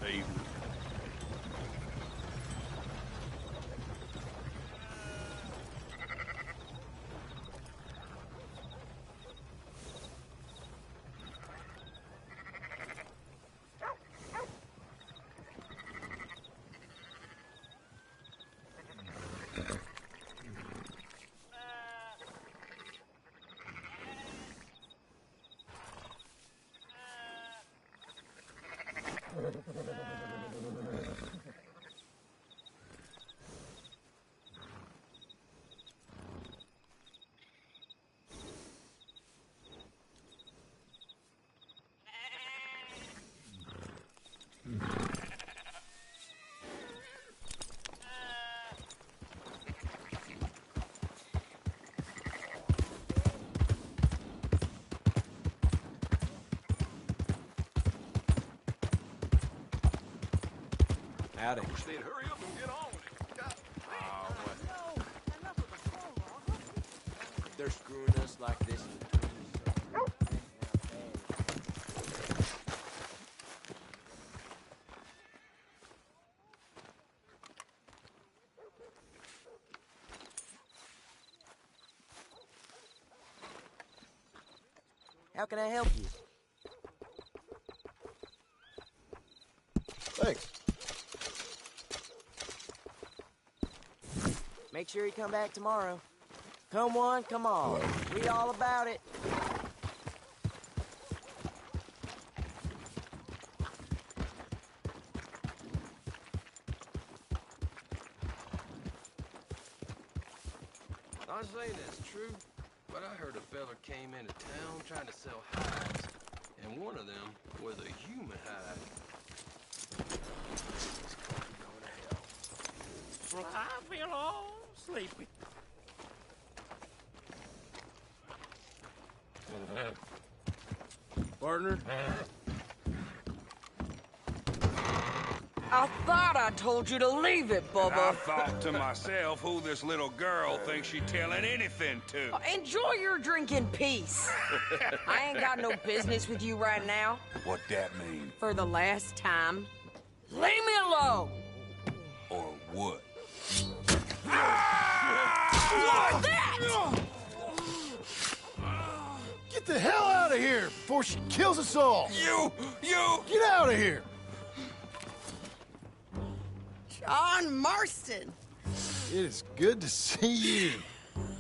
Evening. Howdy. Wish they'd hurry up and get on with it. God, They're screwing us like this. How can I help you? Thanks. Make sure you come back tomorrow. Come on, come on. Read all about it. I'm saying that's true, but I heard a fella came into town trying to sell hides, and one of them was a human hide. It's going to hell. well, I feel all sleepy. Partner? I thought I told you to leave it, I Bubba. thought to myself who this little girl thinks she telling anything to. Enjoy your drink in peace. I ain't got no business with you right now. What that mean? For the last time, leave me alone. Or what? Like that! Get the hell out of here before she kills us all! You! Get out of here! John Marston. It is good to see you.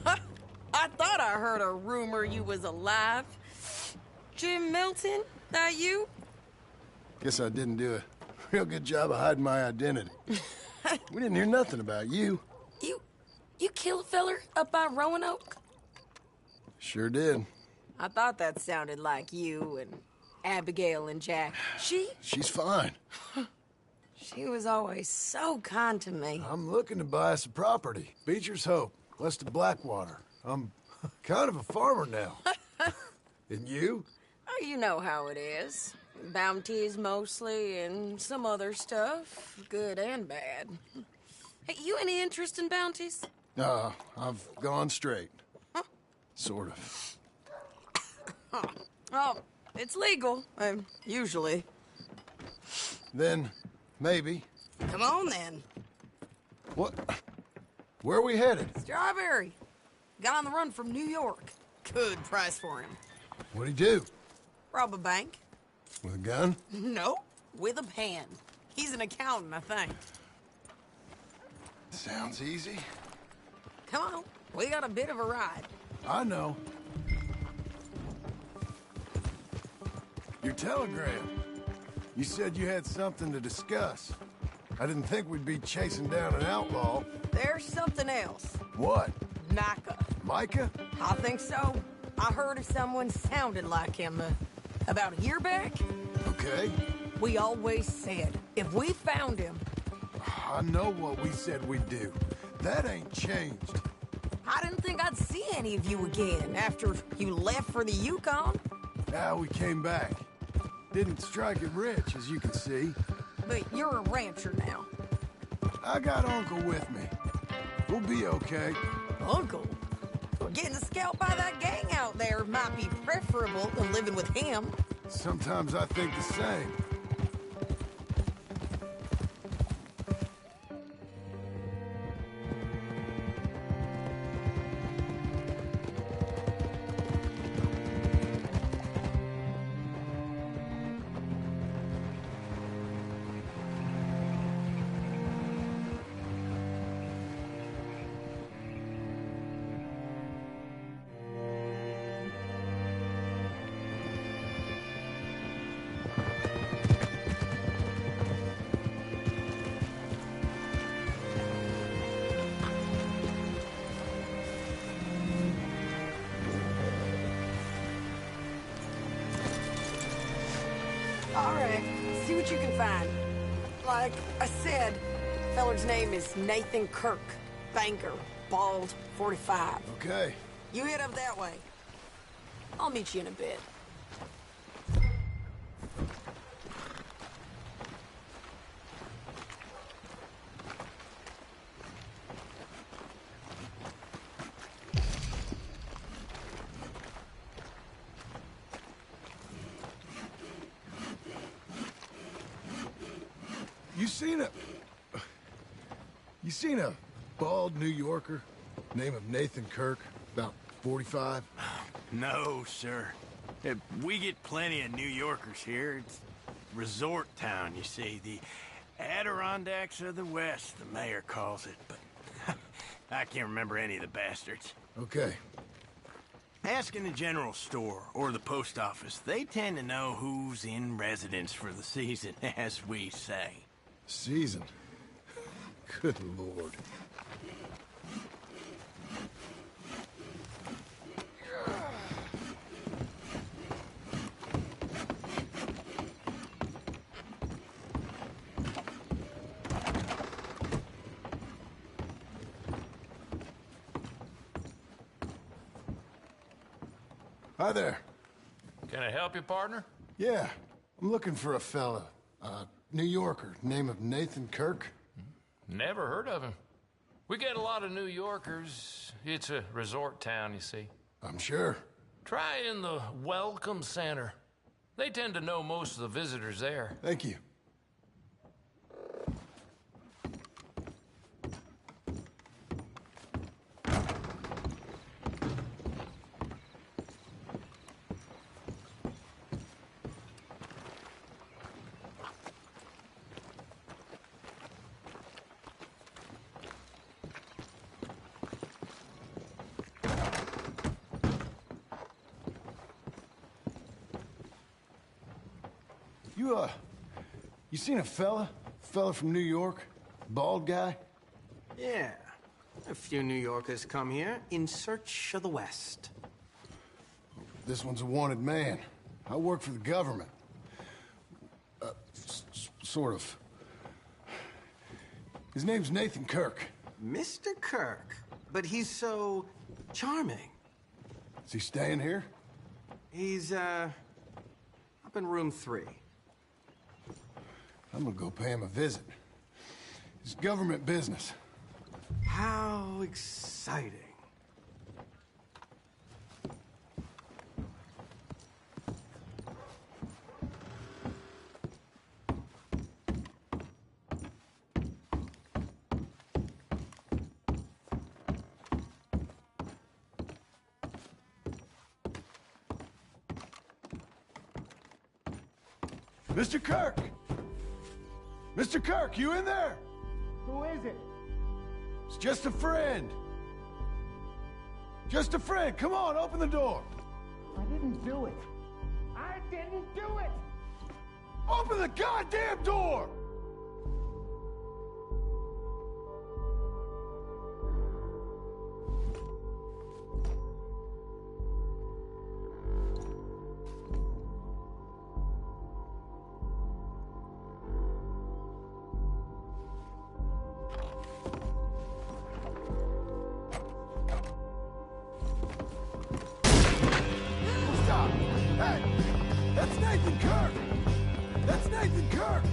I thought I heard a rumor you was alive. Jim Milton, that you? Guess I didn't do a real good job of hiding my identity. We didn't hear nothing about you. You killed a feller up by Roanoke? Sure did. I thought that sounded like you and Abigail and Jack. She's fine. She was always so kind to me. I'm looking to buy us a property. Beecher's Hope, west of Blackwater. I'm kind of a farmer now. And you? Oh, you know how it is. Bounties mostly, and some other stuff, good and bad. Hey, you any interest in bounties? I've gone straight. Huh? Sort of. Oh, it's legal, usually. Then, maybe. Come on, then. What? Where are we headed? Strawberry. Got on the run from New York. Good price for him. What'd he do? Rob a bank? With a gun? No, with a pen. He's an accountant, I think. Sounds easy. Come on, we got a bit of a ride. I know. Your telegram. You said you had something to discuss. I didn't think we'd be chasing down an outlaw. There's something else. What? Micah. Micah? I think so. I heard of someone sounded like him about a year back. Okay. We always said, if we found him... I know what we said we'd do. That ain't changed. I didn't think I'd see any of you again after you left for the Yukon. Now we came back. Didn't strike it rich, as you can see. But you're a rancher now. I got Uncle with me. We'll be okay. Uncle? Well, getting scalped by that gang out there might be preferable than living with him. Sometimes I think the same. All right, see what you can find. Like I said, feller's name is Nathan Kirk. Banker, bald, 45. Okay. You head up that way. I'll meet you in a bit. You seen a bald New Yorker, name of Nathan Kirk, about 45? No, sir. We get plenty of New Yorkers here. It's resort town, you see. The Adirondacks of the West, the mayor calls it, but I can't remember any of the bastards. Okay. Ask in the general store or the post office. They tend to know who's in residence for the season, as we say. Season? Good Lord. Hi there. Can I help you, partner? Yeah, I'm looking for a fella. New Yorker, name of Nathan Kirk. Never heard of him. We get a lot of New Yorkers. It's a resort town, you see. I'm sure. Try in the Welcome Center. They tend to know most of the visitors there. Thank you. You seen a fella? Fella from New York? Bald guy? Yeah. A few New Yorkers come here in search of the West. This one's a wanted man. I work for the government. Sort of. His name's Nathan Kirk. Mr. Kirk? But he's so charming. Is he staying here? He's, up in room 3. I'm gonna go pay him a visit. It's government business. How exciting. Mr. Kirk! Mr. Kirk, you in there? Who is it? It's just a friend. Just a friend. Come on, open the door. I didn't do it. I didn't do it! Open the goddamn door! Stop! Hey! That's Nathan Kirk! That's Nathan Kirk!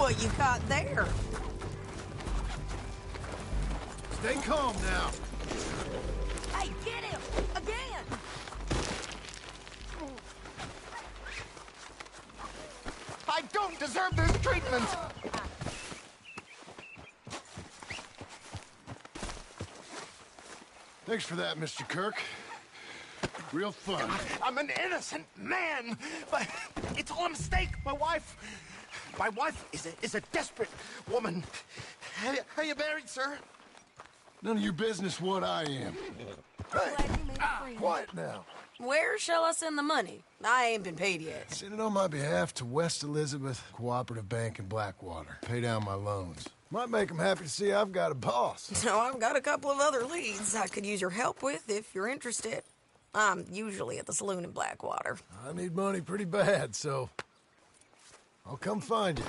what you caught there? Stay calm now. Hey, get him! Again! I don't deserve this treatment! Thanks for that, Mr. Kirk. Real fun. I'm an innocent man, but it's all a mistake. My wife is a desperate woman. Are you married, sir? None of your business what I am. Hey, quiet now. Where shall I send the money? I ain't been paid yet. Send it on my behalf to West Elizabeth Cooperative Bank in Blackwater. Pay down my loans. Might make them happy to see I've got a boss. So I've got a couple of other leads I could use your help with if you're interested. I'm usually at the saloon in Blackwater. I need money pretty bad, so I'll come find you.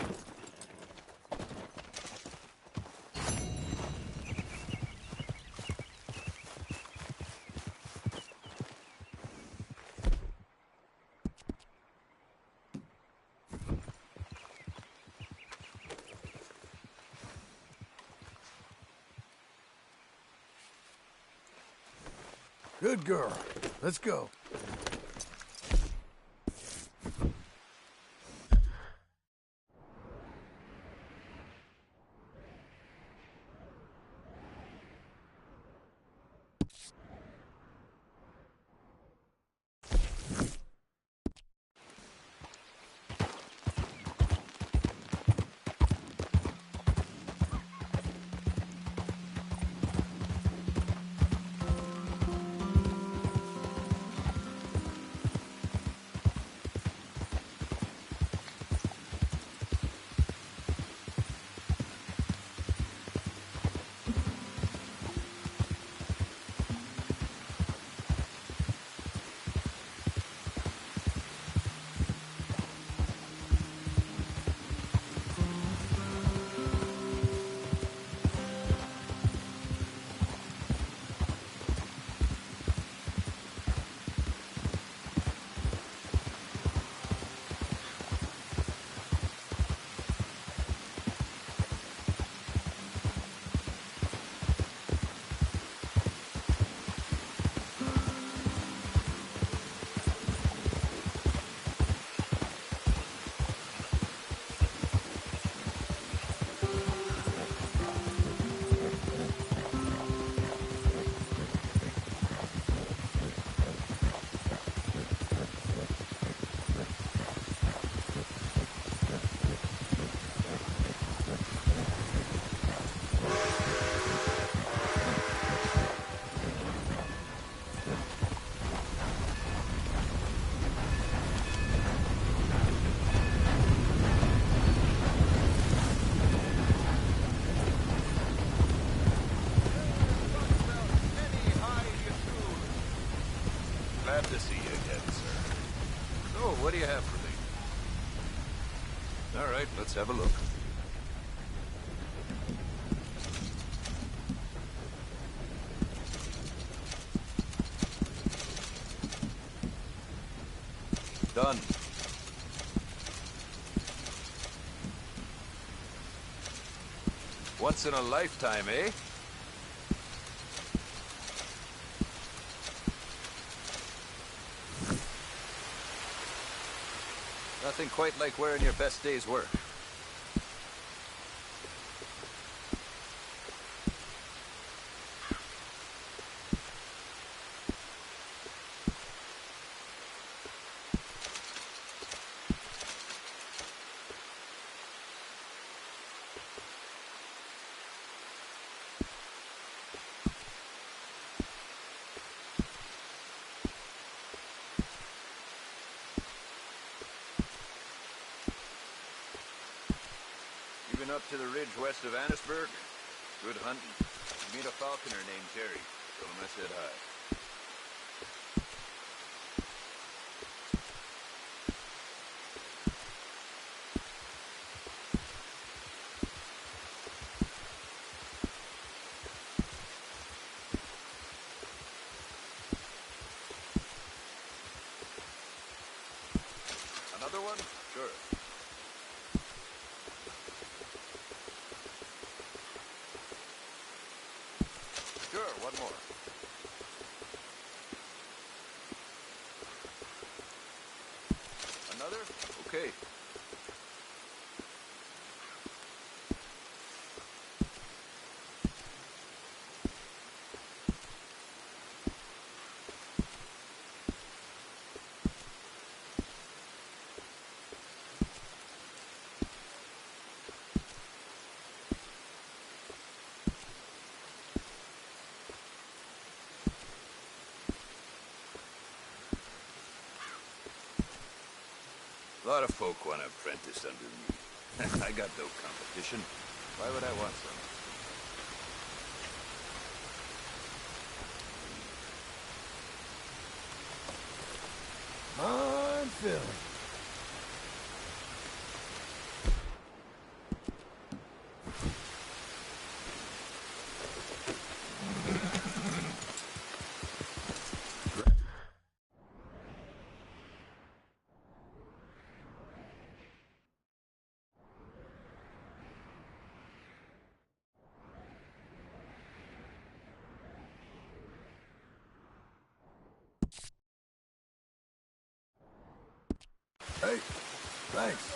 Good girl. Let's go. Glad to see you again, sir. So, what do you have for me? All right, let's have a look. Done. Once in a lifetime, eh? Nothing quite like wearing your best day's work. Up to the ridge west of Annisburg. Good hunting. Meet a falconer named Jerry. Tell him I said hi. Another one? Sure. Another? Okay. A lot of folk want to apprentice under me. I got no competition. Why would I want some? I'm feeling. Hey, thanks.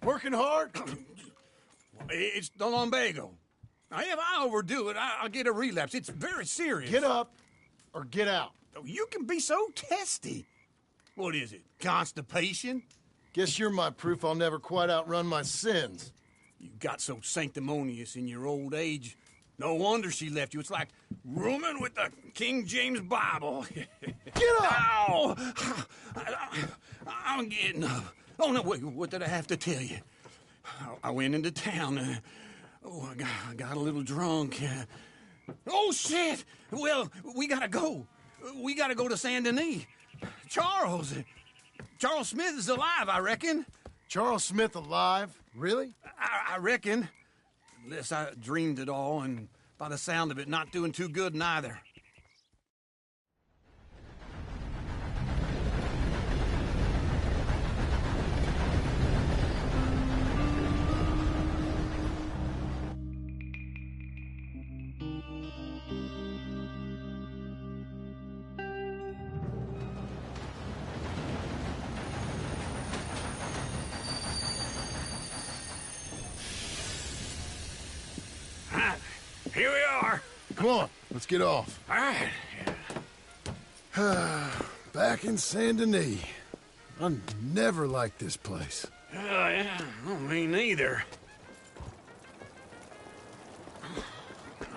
Working hard? It's the lumbago. Now, if I overdo it, I'll get a relapse. It's very serious. Get up or get out. You can be so testy. What is it, constipation? Guess you're my proof I'll never quite outrun my sins. You got so sanctimonious in your old age. No wonder she left you. It's like rooming with the King James Bible. Get up! Ow! I'm getting up. Oh, no, wait, what did I have to tell you? I went into town. I got a little drunk. Oh, shit! Well, we gotta go. We gotta go to Saint Denis. Charles Smith is alive, I reckon. Charles Smith alive? Really? I reckon. Unless I dreamed it all, and by the sound of it, not doing too good neither. Here we are. Come on, let's get off. All right. Back in Saint Denis. I never liked this place. Yeah, well, me neither.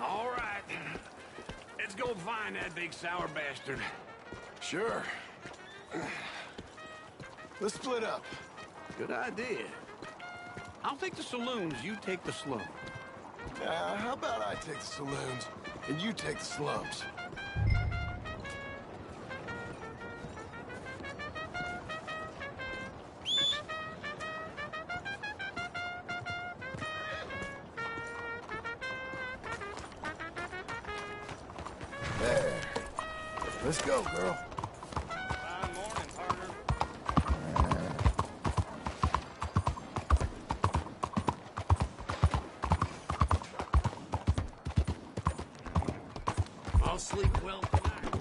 All right. Let's go find that big sour bastard. Sure. Let's split up. Good idea. I'll take the saloons, you take the slum. How about I take the saloons, and you take the slums? There. Let's go, girl. Morning, partner. I'll sleep well tonight.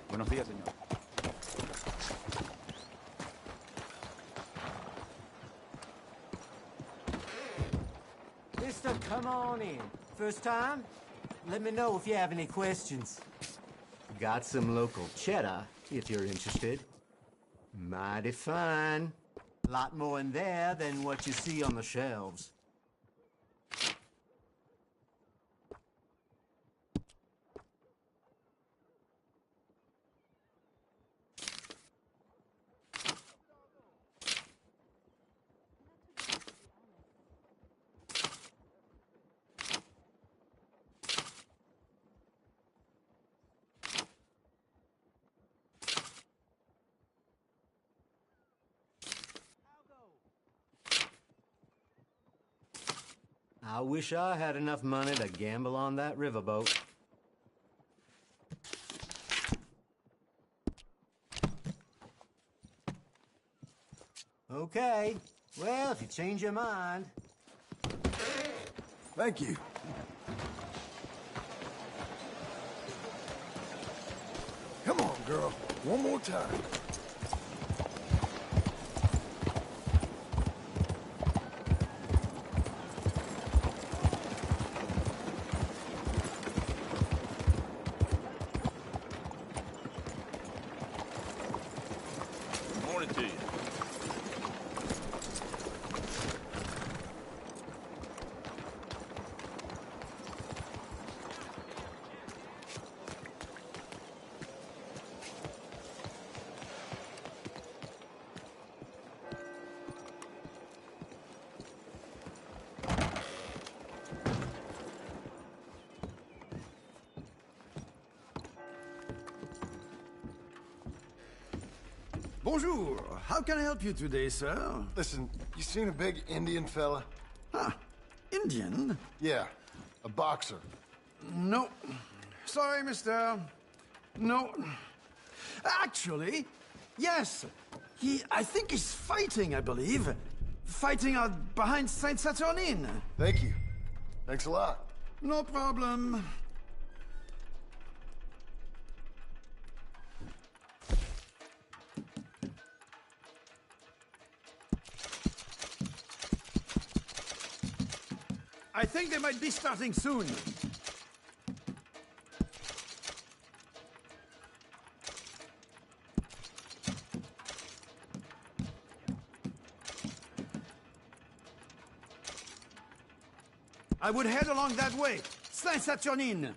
Buenos días, señor. Mister, come on in. First time? Let me know if you have any questions. Got some local cheddar, if you're interested. Mighty fine. Lot more in there than what you see on the shelves. I wish I had enough money to gamble on that riverboat. Okay. Well, if you change your mind. Thank you. Come on, girl. One more time. Morning to you. Bonjour. How can I help you today, sir? Listen, you seen a big Indian fella? Ah, Indian? Yeah, a boxer. No. Sorry, mister. No. Actually, yes. I think he's fighting, I believe. Fighting out behind Saint Saturnine. Thank you. Thanks a lot. No problem. I think they might be starting soon. I would head along that way. Saint Saturnine.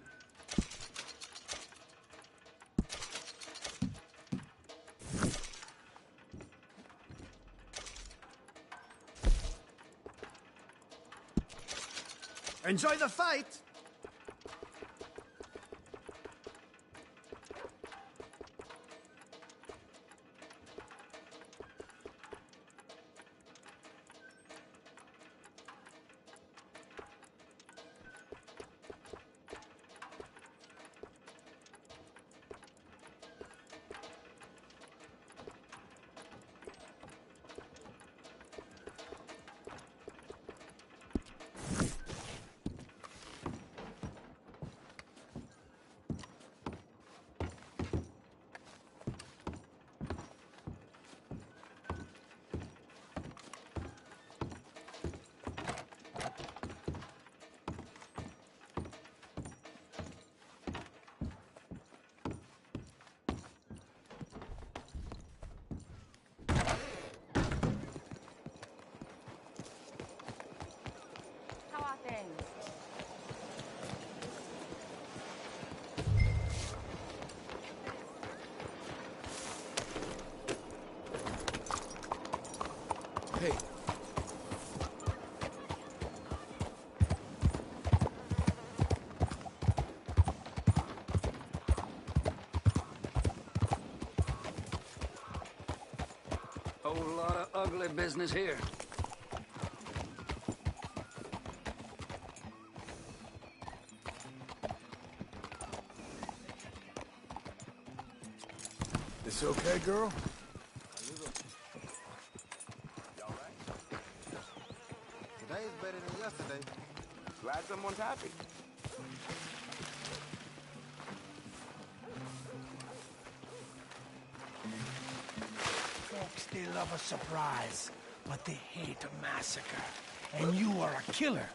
Enjoy the fight! Hey. Whole lot of ugly business here. This okay, girl? Today's better than yesterday. Glad someone's happy. Folks, they love a surprise, but they hate a massacre. And you are a killer.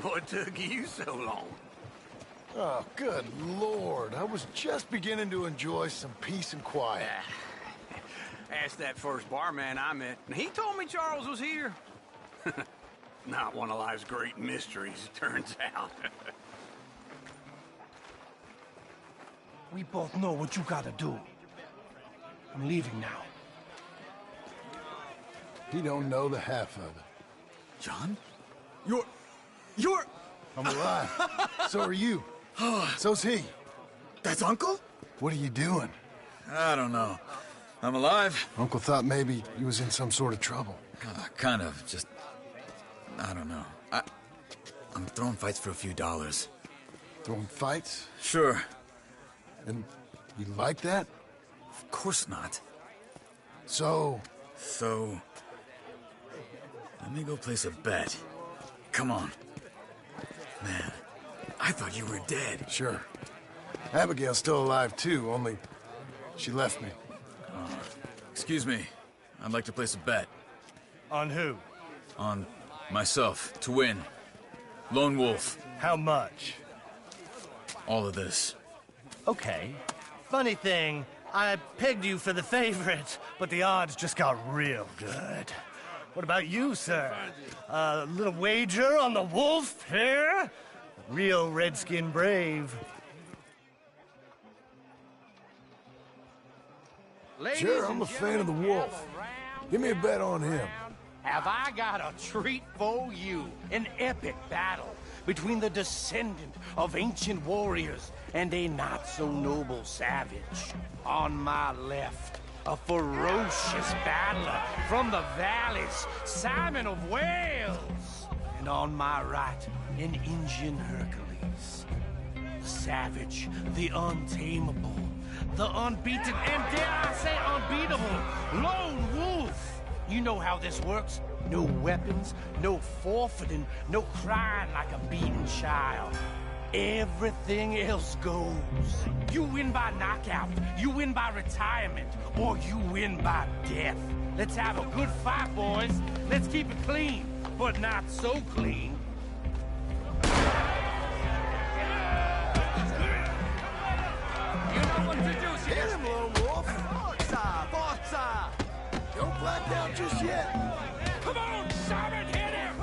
What took you so long? Oh, good Lord. I was just beginning to enjoy some peace and quiet. Asked that first barman I met, and he told me Charles was here. Not one of life's great mysteries, it turns out. We both know what you gotta do. I'm leaving now. He don't know the half of it. John? You're... I'm alive. So are you. So's he. That's Uncle? What are you doing? I don't know. I'm alive. Uncle thought maybe he was in some sort of trouble. Kind of. Just... I don't know. I'm throwing fights for a few dollars. Throwing fights? Sure. And you like that? Of course not. So... Let me go place a bet. Come on. Man, I thought you were dead. Sure. Abigail's still alive, too, only she left me. Excuse me. I'd like to place a bet. On who? On myself, to win. Lone Wolf. How much? All of this. Okay. Funny thing, I pegged you for the favorite, but the odds just got real good. What about you, sir? A little wager on the wolf here? Real redskin brave. Sure, I'm a fan of the wolf. Give me a bet on him. Have I got a treat for you? An epic battle between the descendant of ancient warriors and a not-so-noble savage. On my left, a ferocious battler from the valleys, Simon of Wales. And on my right, an Indian Hercules. The savage, the untamable, the unbeaten, and dare I say unbeatable, Lone Wolf. You know how this works. No weapons, no forfeiting, no crying like a beaten child. Everything else goes. You win by knockout, you win by retirement, or you win by death. Let's have a good fight, boys. Let's keep it clean, but not so clean. You know what to do, Hit him, Lone Wolf. Forza, forza! Don't black out just yet. Come on, Simon, hit him!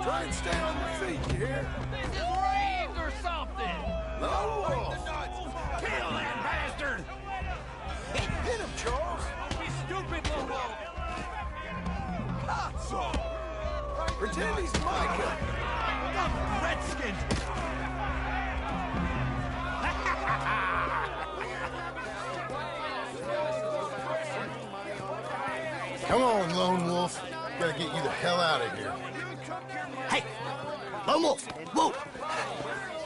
Try and stay on your feet, you hear? This is rigged or something! Lone Wolf! Kill that bastard! Hit him, Charles! Don't be stupid, Lone Wolf! Pretend he's Micah. The Redskins! Come on, Lone Wolf. Gotta get you the hell out of here. Hey! Lone Wolf! Whoa!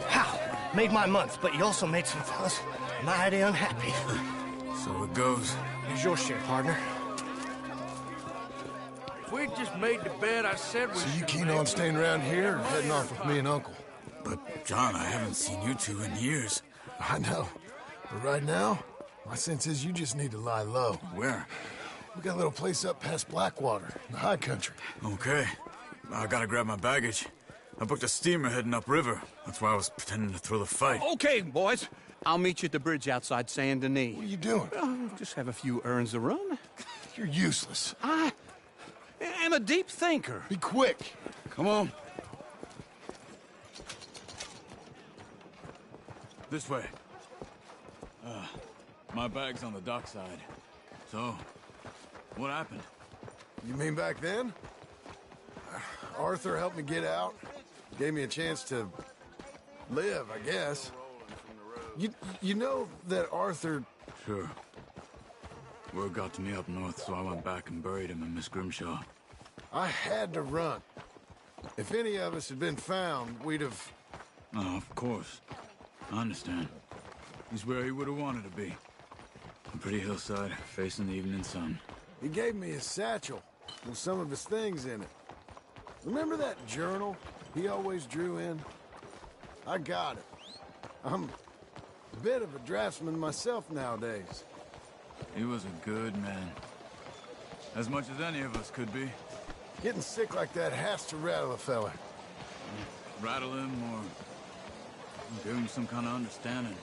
How? Made my month, but you also made some fellas mighty unhappy. So it goes. Here's your share, partner. If we'd just made the bed I said we So you should keen make. on staying around here or heading off with me and Uncle? But, John, I haven't seen you two in years. I know. But right now, my sense is you just need to lie low. Where? We got a little place up past Blackwater, in the high country. Okay. I gotta grab my baggage. I booked a steamer heading upriver. That's why I was pretending to throw the fight. Okay, boys. I'll meet you at the bridge outside Saint Denis. What are you doing? Just have a few errands to run. You're useless. I am a deep thinker. Be quick. Come on. This way. My bag's on the dockside. So, what happened? You mean back then? Arthur helped me get out. Gave me a chance to live, I guess. You know that Arthur... Sure. Word got to me up north, so I went back and buried him in Miss Grimshaw. I had to run. If any of us had been found, we'd have... Oh, of course. I understand. He's where he would have wanted to be. A pretty hillside, facing the evening sun. He gave me his satchel with some of his things in it. Remember that journal he always drew in? I got it. I'm a bit of a draftsman myself nowadays. He was a good man. As much as any of us could be. Getting sick like that has to rattle a fella. Rattle him or give him some kind of understanding.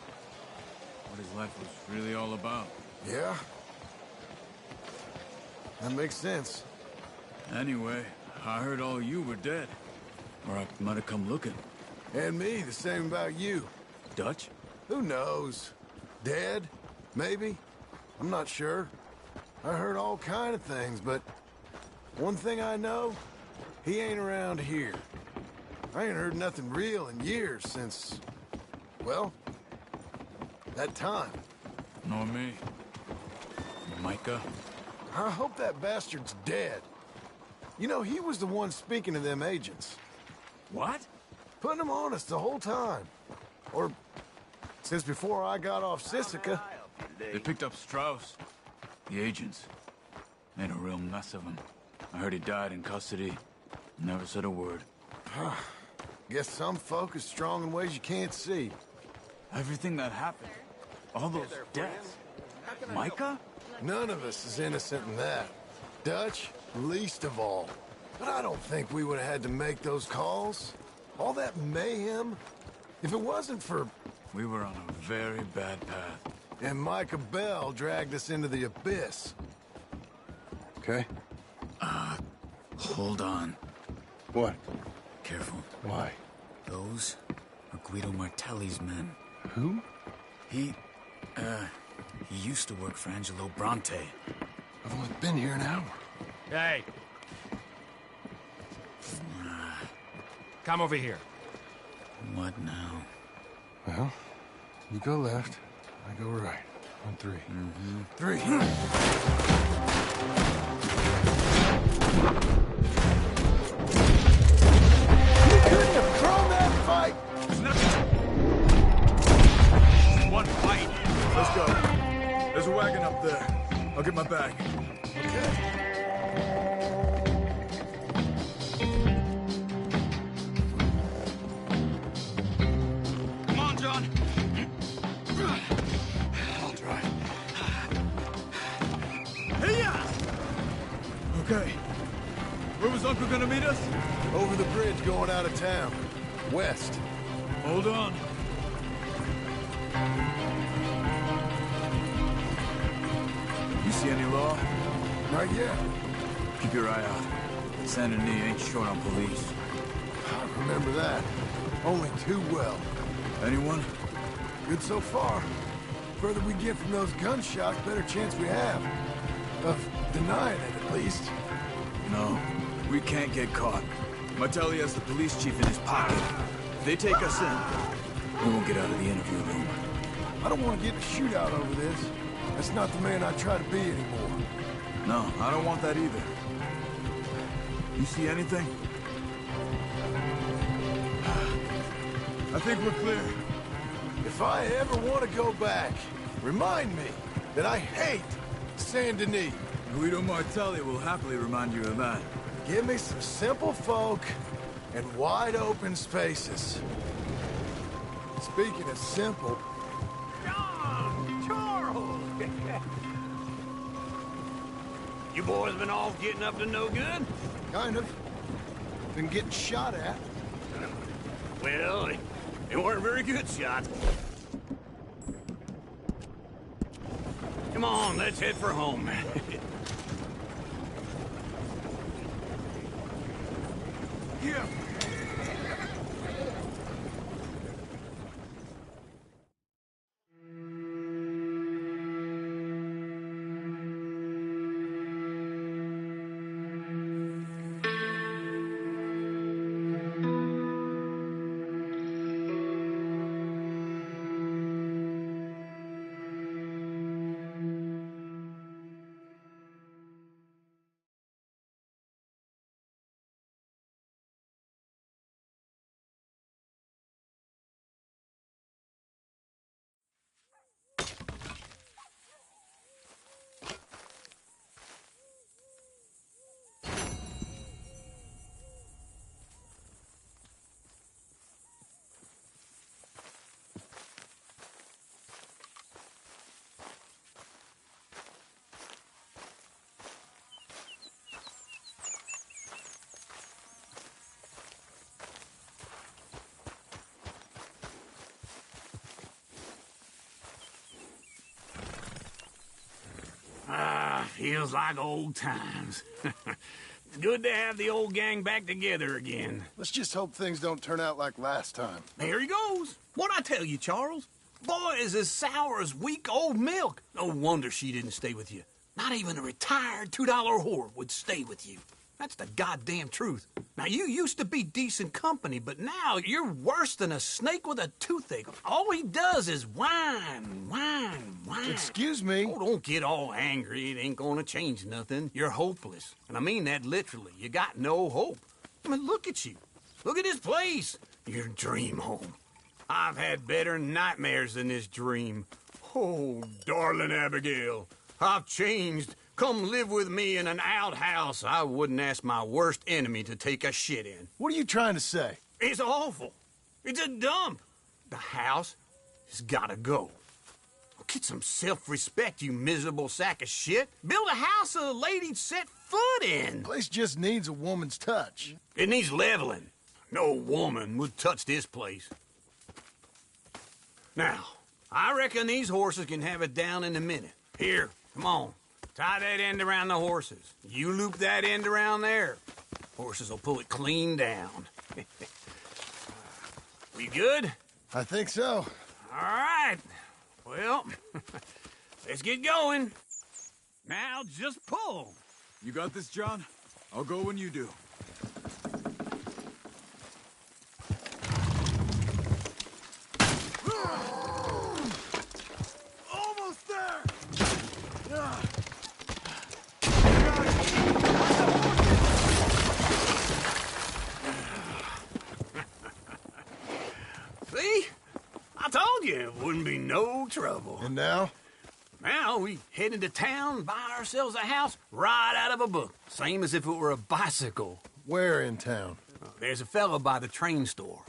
What his life was really all about. Yeah? That makes sense. Anyway, I heard all you were dead. Or I might have come looking. And me, the same about you. Dutch? Who knows? Dead? Maybe? I'm not sure. I heard all kind of things, but one thing I know, he ain't around here. I ain't heard nothing real in years since, well, that time. Nor me. Micah? I hope that bastard's dead. You know, he was the one speaking to them agents. What? Putting them on us the whole time. Or since before I got off Sisika. They picked up Strauss. The agents. Made a real mess of him. I heard he died in custody. Never said a word. Guess some folk is strong in ways you can't see. Everything that happened. All those deaths. Micah? None of us is innocent in that. Dutch, least of all. But I don't think we would have had to make those calls. All that mayhem. If it wasn't for... We were on a very bad path. And Micah Bell dragged us into the abyss. Okay? Hold on. What? Careful. Why? Those are Guido Martelli's men. Who? He used to work for Angelo Bronte. I've only been here an hour. Hey. Come over here. What now? Well, you go left, I go right. On three. Mm-hmm. 3. You couldn't have thrown that fight! One fight. Let's go. There's a wagon up there. I'll get my bag. Okay. Come on, John. I'll drive. Hey-ya! Okay. Where was Uncle gonna meet us? Over the bridge going out of town. West. Hold on. You see any law? Not yet. Keep your eye out. Saint Denis ain't short on police. I remember that. Only too well. Anyone? Good so far. Further we get from those gunshots, better chance we have. Of denying it, at least. No, we can't get caught. Martelli has the police chief in his pocket. If they take us in, we won't get out of the interview room. I don't want to get in a shootout over this. That's not the man I try to be anymore. No, I don't want that either. You see anything? I think we're clear. If I ever want to go back, remind me that I hate Saint Denis. Guido Martelli will happily remind you of that. Give me some simple folk and wide open spaces. Speaking of simple... John! Charles! You boys been off getting up to no good? Kind of. Been getting shot at. Well, they weren't very good shots. Come on, let's head for home. Here. Feels like old times. It's good to have the old gang back together again. Let's just hope things don't turn out like last time. There he goes. What'd I tell you, Charles? Boy is as sour as week-old milk. No wonder she didn't stay with you. Not even a retired $2 whore would stay with you. That's the goddamn truth. Now, you used to be decent company, but now you're worse than a snake with a toothache. All he does is whine, whine, whine. Excuse me? Oh, don't get all angry. It ain't gonna change nothing. You're hopeless. And I mean that literally. You got no hope. I mean, look at you. Look at this place. Your dream home. I've had better nightmares than this dream. Oh, darling Abigail, I've changed. Come live with me in an outhouse I wouldn't ask my worst enemy to take a shit in. What are you trying to say? It's awful. It's a dump. The house has gotta go. Get some self-respect, you miserable sack of shit. Build a house a lady'd set foot in. The place just needs a woman's touch. It needs leveling. No woman would touch this place. Now, I reckon these horses can have it down in a minute. Here, come on. Tie that end around the horses. You loop that end around there. Horses will pull it clean down. We good? I think so. All right. Well, let's get going. Now just pull. You got this, John? I'll go when you do. Almost there! See? I told you it wouldn't be no trouble. And now? Now we head into town, buy ourselves a house right out of a book. Same as if it were a bicycle. Where in town? There's a fella by the train store.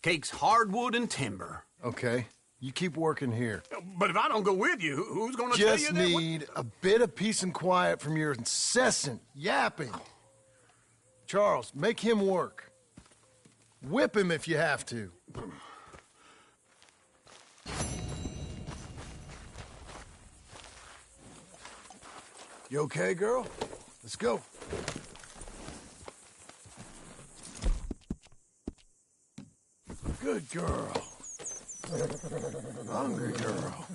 Cakes hardwood and timber. Okay. You keep working here. But if I don't go with you, who's gonna tell you Just that? need a bit of peace and quiet from your incessant yapping. Charles, make him work. Whip him if you have to. You okay, girl? Let's go. Good girl. Hungry girl.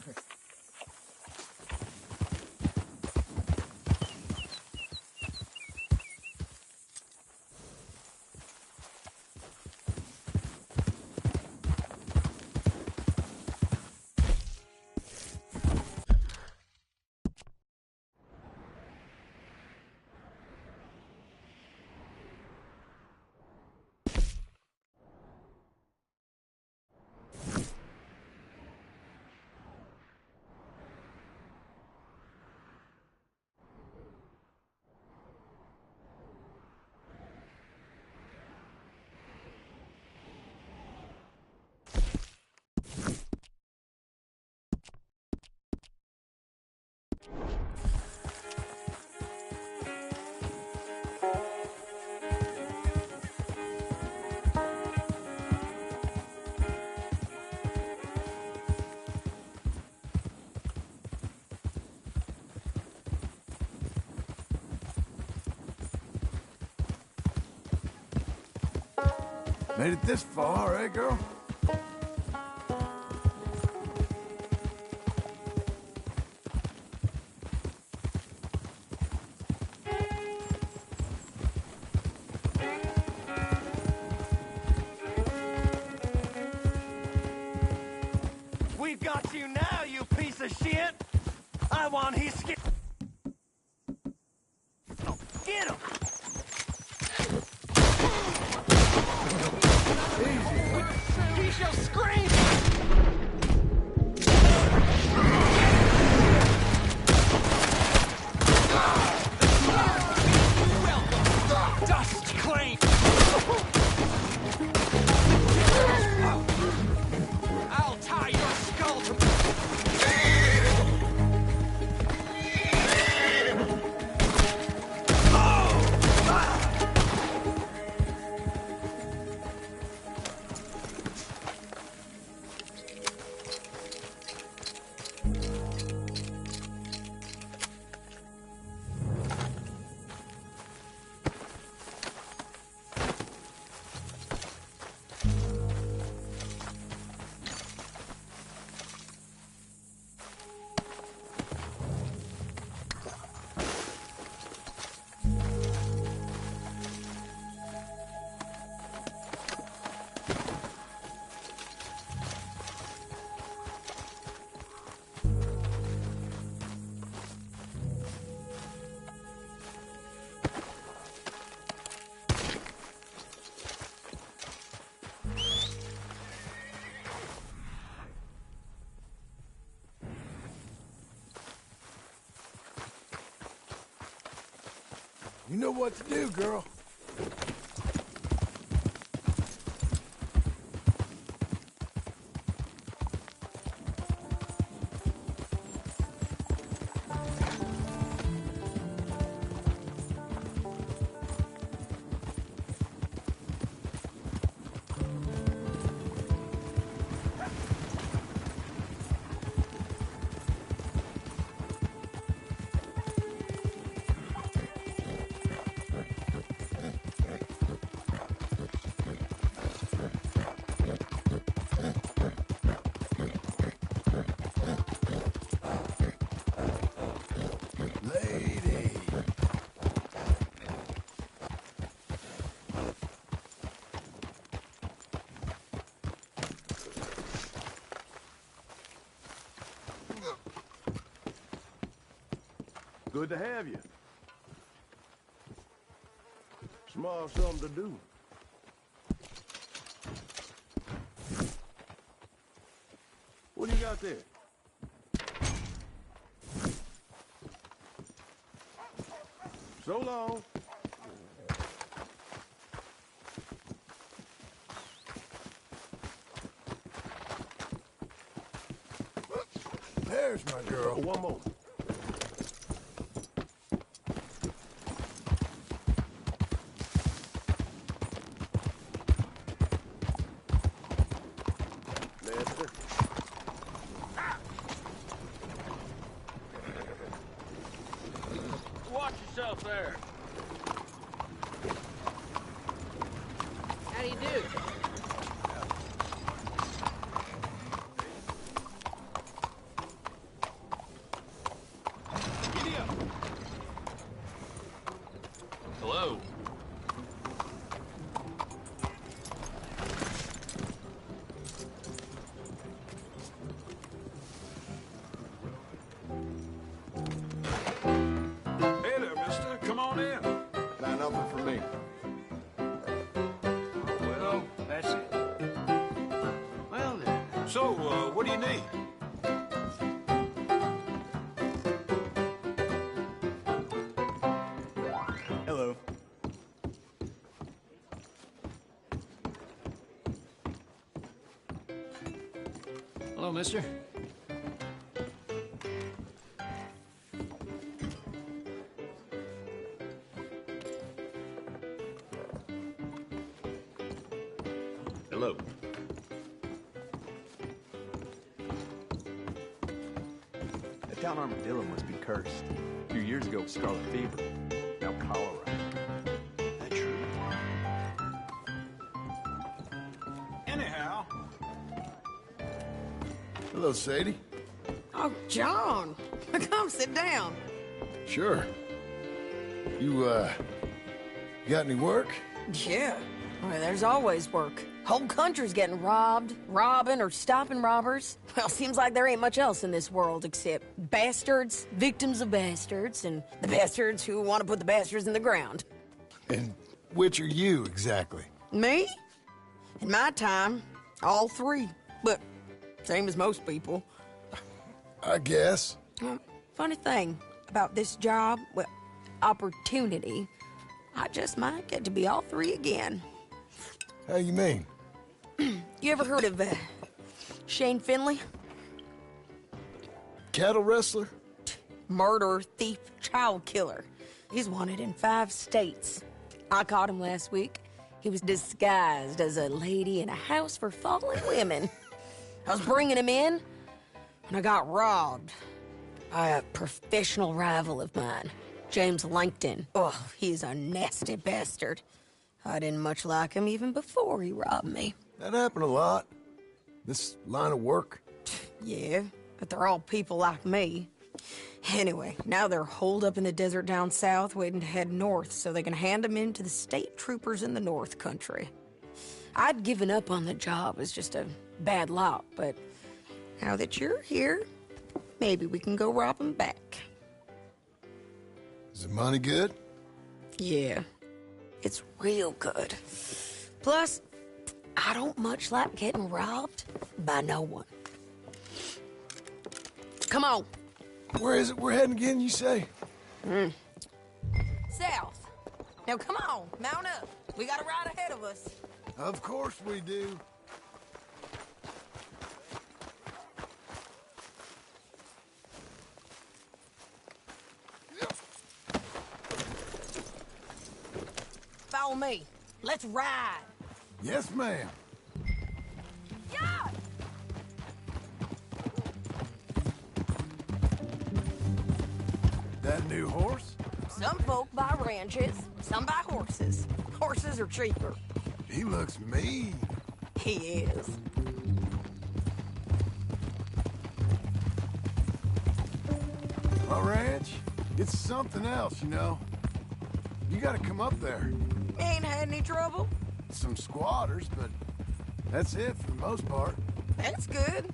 Made it this far, eh, girl? We've got you now, you piece of shit! I want his skin. Oh, get him! He shall scream! Welcome! Dust clean! I'll tie your skull to... You know what to do, girl. Good to have you. Small something to do. What do you got there? So long. There's my girl. Oh, one more. Watch yourself there. How do you do? Giddy up. Hello. Hey there, mister. Come on in. Nah, nothing for me. Well, that's it. Well, then. So, what do you need? Hello. Hello, mister. Hello. That down armadillo must be cursed. A few years ago, it was scarlet fever. Now cholera. That's true. Anyhow. Hello, Sadie. Oh, John. Come sit down. Sure. You got any work? Yeah. Well, there's always work. Whole country's getting robbed, robbing, or stopping robbers. Well, seems like there ain't much else in this world except bastards, victims of bastards, and the bastards who want to put the bastards in the ground. And which are you, exactly? Me? In my time, all three. But same as most people. I guess. Funny thing about this job, well, opportunity, I just might get to be all three again. How you mean? You ever heard of Shane Finley? Cattle wrestler? Murderer, thief, child killer. He's wanted in 5 states. I caught him last week. He was disguised as a lady in a house for fallen women. I was bringing him in, and I got robbed by a professional rival of mine, James Langton. Oh, he's a nasty bastard. I didn't much like him even before he robbed me. That happened a lot. This line of work. Yeah, but they're all people like me. Anyway, now they're holed up in the desert down south waiting to head north so they can hand them in to the state troopers in the north country. I'd given up on the job as just a bad lot, but now that you're here, maybe we can go rob them back. Is the money good? Yeah, it's real good. Plus, I don't much like getting robbed by no one. Come on. Where is it we're heading again, you say? South. Now come on, mount up. We got a ride ahead of us. Of course we do. Follow me. Let's ride. Yes, ma'am. Yeah! That new horse? Some folk buy ranches, some buy horses. Horses are cheaper. He looks mean. He is. My ranch, it's something else, you know. You gotta come up there. Ain't had any trouble? Some squatters, but that's it for the most part. That's good.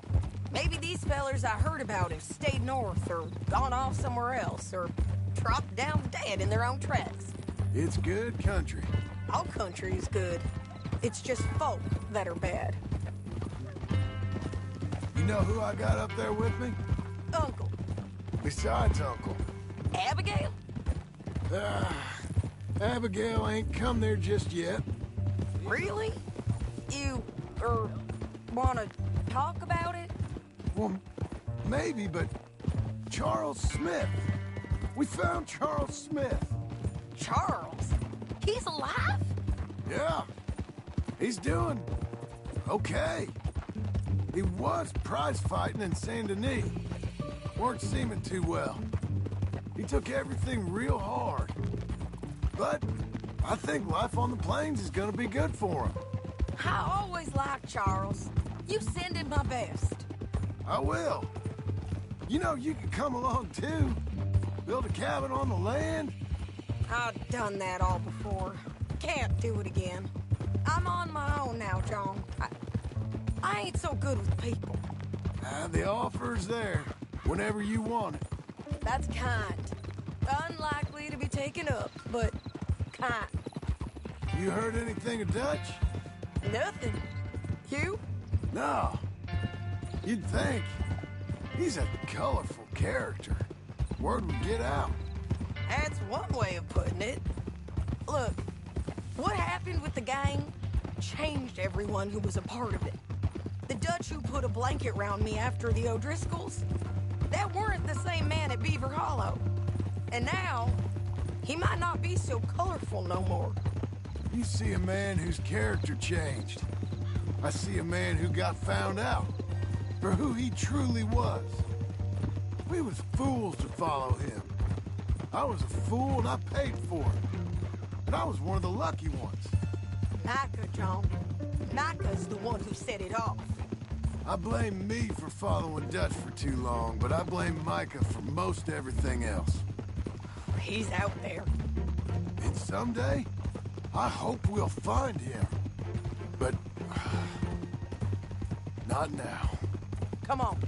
Maybe these fellers I heard about have stayed north or gone off somewhere else or dropped down dead in their own tracks. It's good country. All country is good. It's just folk that are bad. You know who I got up there with me? Uncle. Besides Uncle. Abigail? Abigail ain't come there just yet. Really? You, wanna talk about it? Well, maybe, but Charles Smith. We found Charles Smith. Charles? He's alive? Yeah. He's doing okay. He was prize fighting in Saint Denis. Weren't seeming too well. He took everything real hard. But I think life on the plains is gonna be good for him. I always liked Charles. You send him my best. I will. You know, you can come along too. Build a cabin on the land. I've done that all before. Can't do it again. I'm on my own now, John. I ain't so good with people. The offer's there whenever you want it. That's kind. Unlikely to be taken up, but kind. You heard anything of Dutch? Nothing. You? No. You'd think. He's a colorful character. Word would get out. That's one way of putting it. Look, what happened with the gang changed everyone who was a part of it. The Dutch who put a blanket round me after the O'Driscolls, that weren't the same man at Beaver Hollow. And now, he might not be so colorful no more. You see a man whose character changed. I see a man who got found out for who he truly was. We was fools to follow him. I was a fool and I paid for it. And I was one of the lucky ones. Micah, John. Micah's the one who set it off. I blame me for following Dutch for too long, but I blame Micah for most everything else. He's out there. And someday, I hope we'll find him. But... not now. Come on.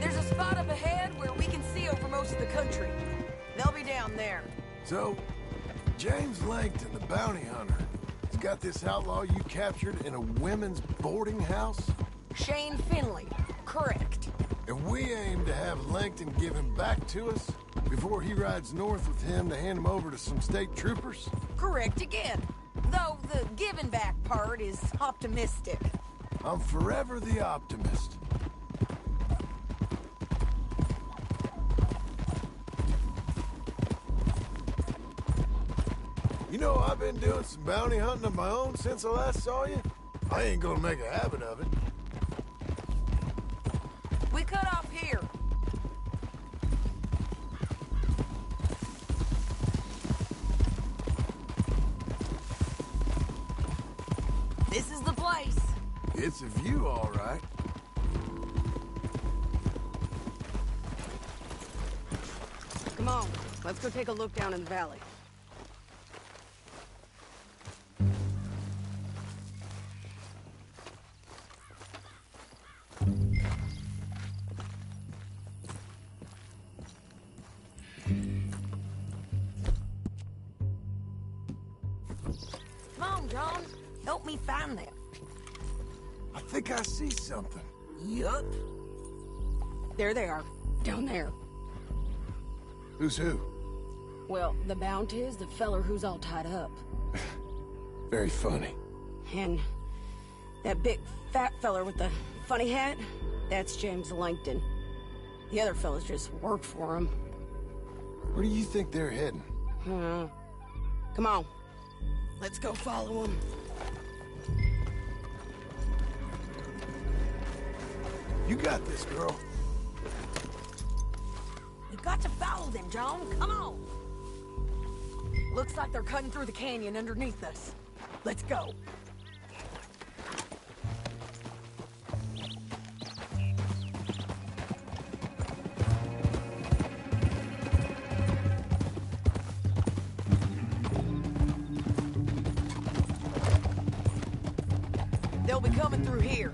There's a spot up ahead where we can see over most of the country. They'll be down there. So, James Langton, the bounty hunter, has got this outlaw you captured in a women's boarding house? Shane Finley. Correct. And we aim to have Langton give him back to us before he rides north with him to hand him over to some state troopers? Correct again. Though the giving back part is optimistic. I'm forever the optimist. You know, I've been doing some bounty hunting of my own since I last saw you. I ain't gonna make a habit of it. We cut off here. This is the place. It's a view, all right. Come on, let's go take a look down in the valley. Come on, John. Help me find them. I think I see something. Yup. There they are. Down there. Who's who? Well, the Bounty is the feller who's all tied up. Very funny. And that big fat feller with the funny hat, that's James Langton. The other fellas just work for him. Where do you think they're heading? Come on. Let's go follow him. You got this, girl. We've got to follow them, John. Come on. Looks like they're cutting through the canyon underneath us. Let's go. They'll be coming through here.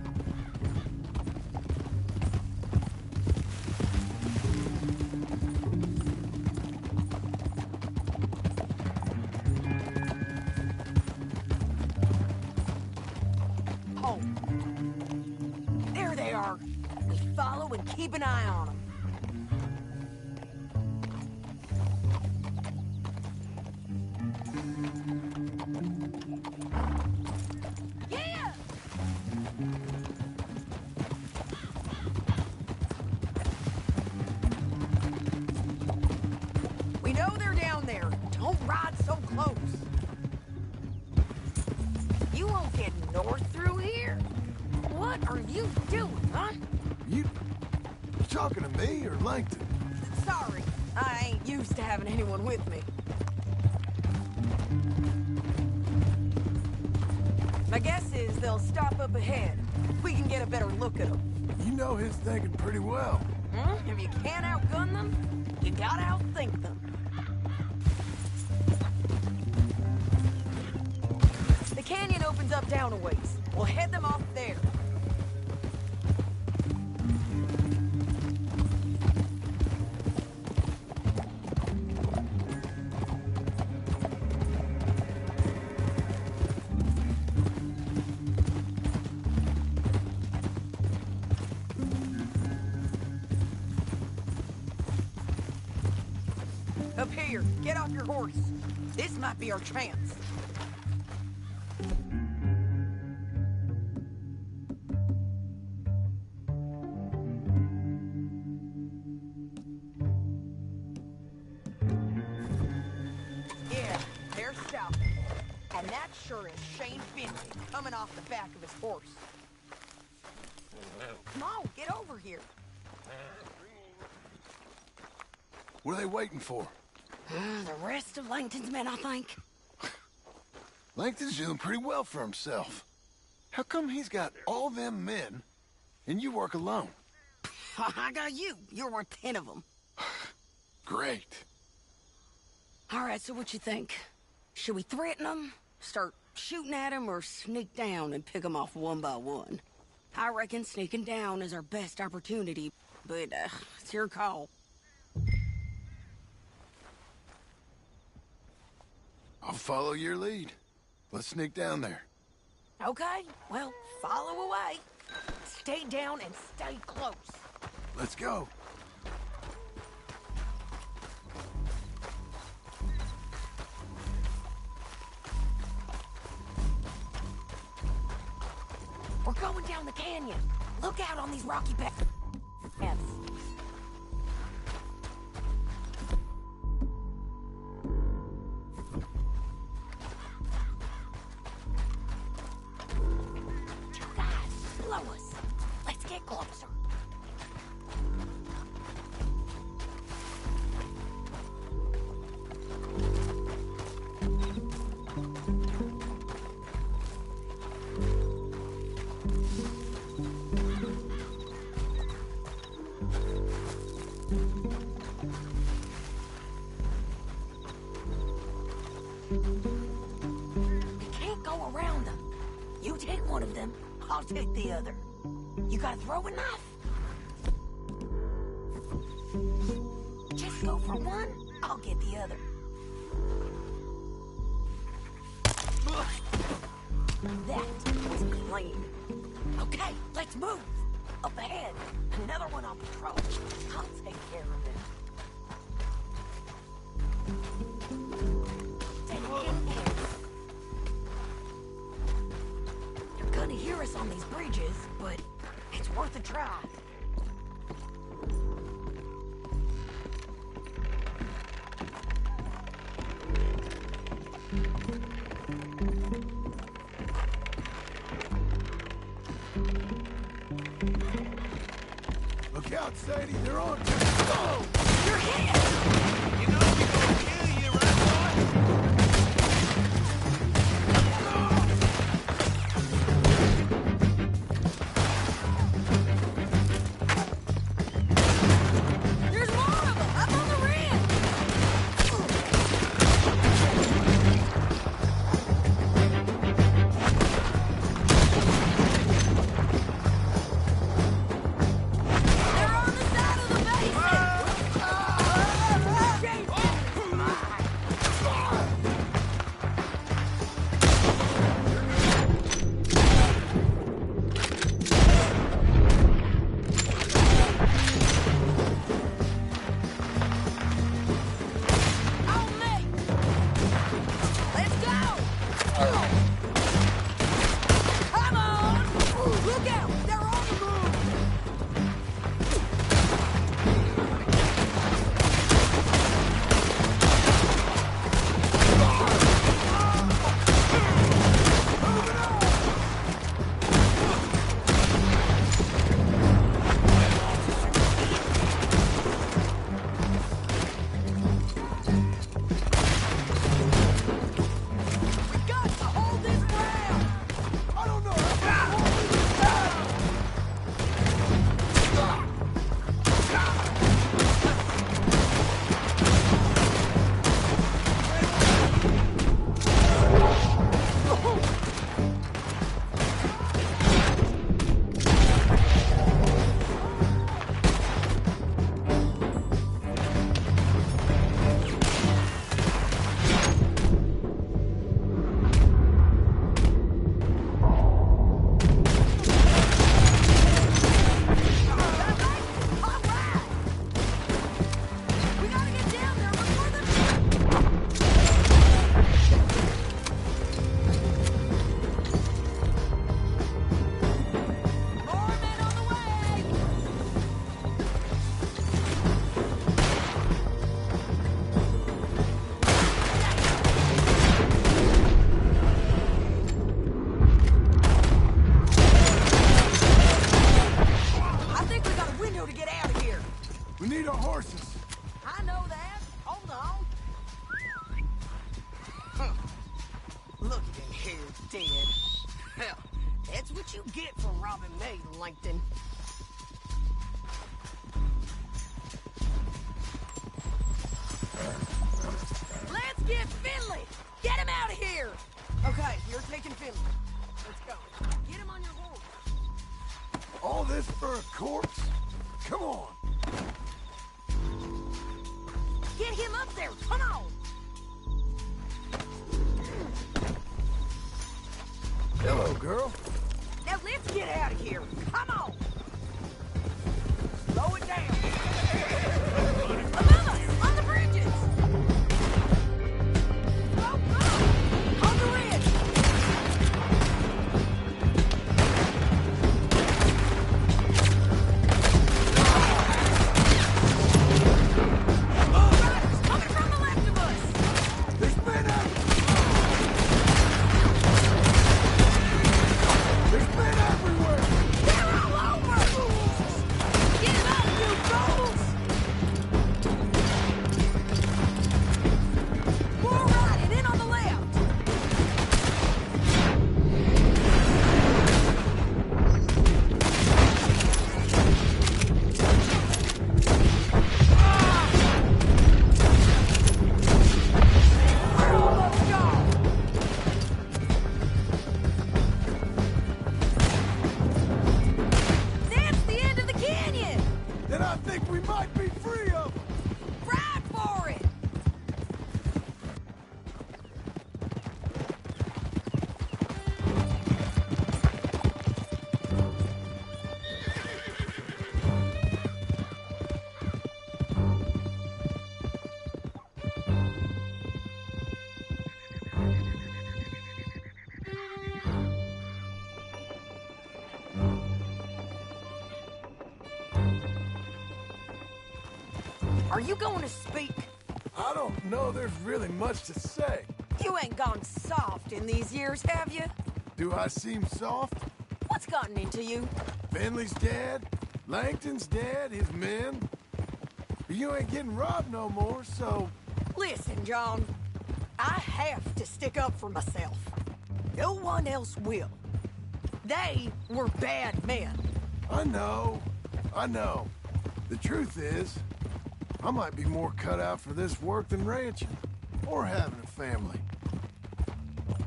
Oh. There they are. We follow and keep an eye on them. Yeah! We know they're down there. Don't ride so close. You won't get north through here? What are you doing, huh? You talking to me or Langton? Sorry, I ain't used to having anyone with me. My guess is they'll stop up ahead. We can get a better look at them. You know his thinking pretty well. If you can't outgun them, you gotta outthink them. The canyon opens up down a ways. We'll head them off there. Up here. Get off your horse. This might be our chance. Yeah, they're stopping. And that sure is Shane Finley coming off the back of his horse. Come on, get over here. What are they waiting for? The rest of Langton's men, I think. Langton's doing pretty well for himself. How come he's got all them men, and you work alone? I got you. You're worth 10 of them. Great. All right, so what you think? Should we threaten them, start shooting at them, or sneak down and pick them off one by one? I reckon sneaking down is our best opportunity, but it's your call. I'll follow your lead. Let's sneak down there. Okay, well, follow away. Stay down and stay close. Let's go. We're going down the canyon. Look out on these rocky paths. Closer. You can't go around them. You take one of them, I'll take the other. You gotta throw a knife. Just go for one, I'll get the other. That was clean. Okay, let's move. Up ahead, another one on patrol. I'll take care of it. You're gonna hear us on these bridges, but it's worth a try. Look out, Sadie, they're on. Oh, you're hit! You know she's gonna kill you, right, boy? They're on the side of the base! here! Okay, you're taking Finley. Let's go. Get him on your horse. All this for a corpse? Come on. Get him up there! Come on! Hello, girl. Now let's get out of here! Come on! Slow it down! Above us! On the bridges! Go, go! On the ridge! Riders coming from the left of us! There's men out! There's men everywhere! They're all over! Get up, you fools! More riding in on the left! We're almost gone! That's the end of the canyon! Then I think we might be free of them! Ride for it! Are you going to speak? I don't know there's really much to say. You ain't gone soft in these years, have you? Do I seem soft? What's gotten into you? Finley's dead. Langton's dead. His men. You ain't getting robbed no more, so... Listen, John. I have to stick up for myself. No one else will. They were bad men. I know. I know. The truth is, I might be more cut out for this work than ranching. Or having a family.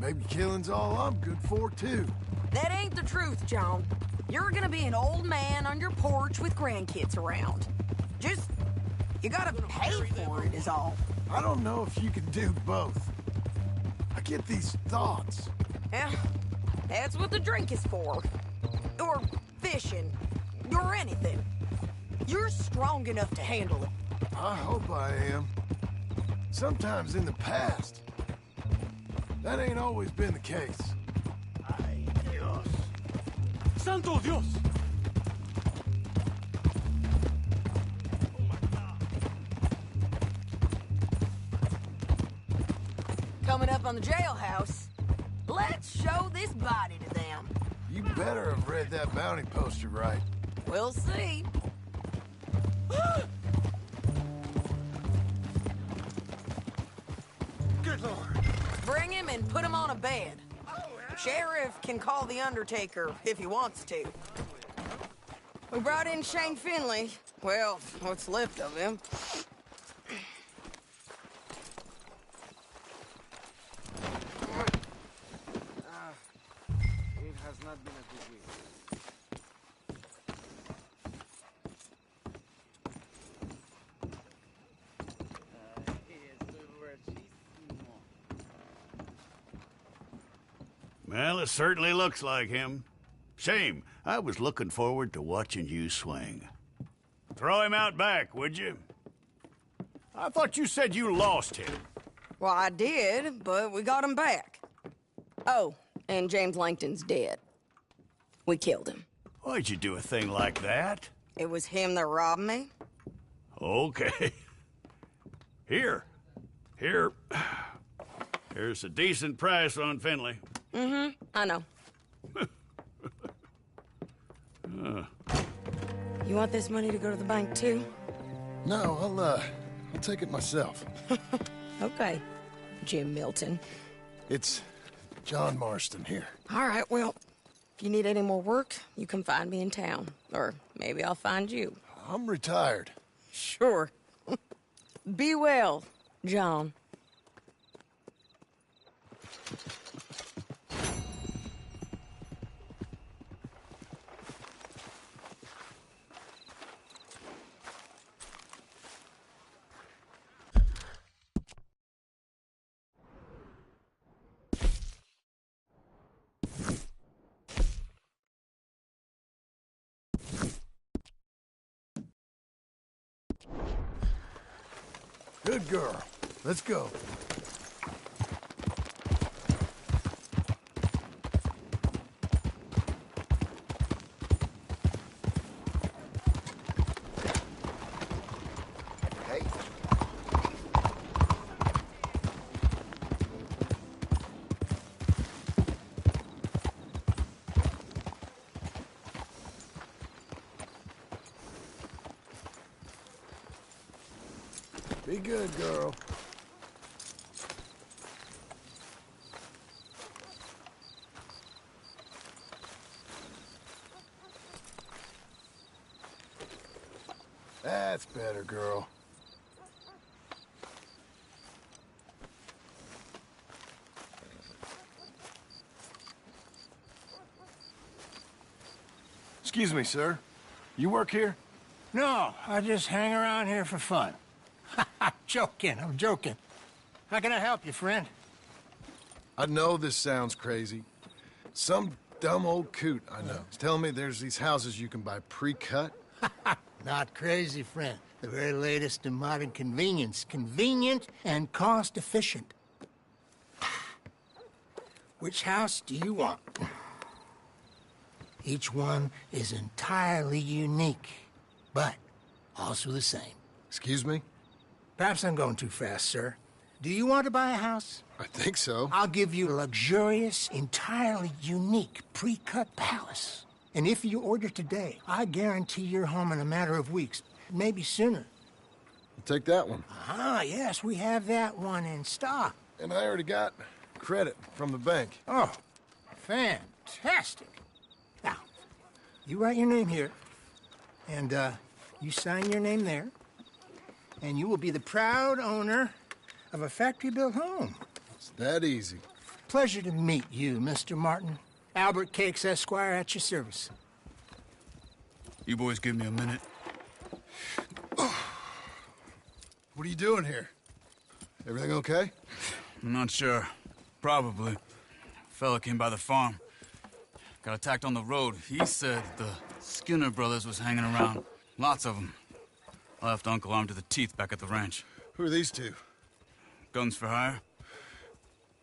Maybe killing's all I'm good for, too. That ain't the truth, John. You're gonna be an old man on your porch with grandkids around. Just, you gotta pay for it is all. I don't know if you can do both. I get these thoughts. Yeah, that's what the drink is for. Or fishing. Or anything. You're strong enough to handle it. I hope I am. Sometimes in the past. That ain't always been the case. Ay, Dios. Santo Dios! Coming up on the jailhouse. Let's show this body to them. You better have read that bounty poster right. We'll see. Good Lord. Bring him and put him on a bed. Sheriff can call the Undertaker if he wants to. We brought in Shane Finley. Well, what's left of him. It has not been a good week. Well, it certainly looks like him. Shame. I was looking forward to watching you swing. Throw him out back, would you? I thought you said you lost him. Well, I did, but we got him back. Oh, and James Langton's dead. We killed him. Why'd you do a thing like that? It was him that robbed me. Okay. Here. Here's a decent price on Finley. Mm-hmm, I know. You want this money to go to the bank, too? No, I'll take it myself. Okay, Jim Milton. It's John Marston here. All right, well, if you need any more work, you can find me in town. Or maybe I'll find you. I'm retired. Sure. Be well, John. Good girl. Let's go. Be good, girl. That's better, girl. Excuse me, sir. You work here? No, I just hang around here for fun. I'm joking. How can I help you, friend? I know this sounds crazy. Some dumb old coot I know is telling me there's these houses you can buy pre-cut. Not crazy, friend. The very latest in modern convenience. Convenient and cost-efficient. Which house do you want? Each one is entirely unique, but also the same. Excuse me? Perhaps I'm going too fast, sir. Do you want to buy a house? I think so. I'll give you a luxurious, entirely unique, pre-cut palace. And if you order today, I guarantee you're home in a matter of weeks, maybe sooner. I'll take that one. Ah, yes, we have that one in stock. And I already got credit from the bank. Oh, fantastic. Now, you write your name here, and you sign your name there, and you will be the proud owner of a factory-built home. It's that easy. Pleasure to meet you, Mr. Martin. Albert Cakes, Esquire, at your service. You boys give me a minute. What are you doing here? Everything okay? I'm not sure. Probably. Fella came by the farm. Got attacked on the road. He said the Skinner brothers was hanging around. Lots of them. I left Uncle armed to the teeth back at the ranch. Who are these two? Guns for hire.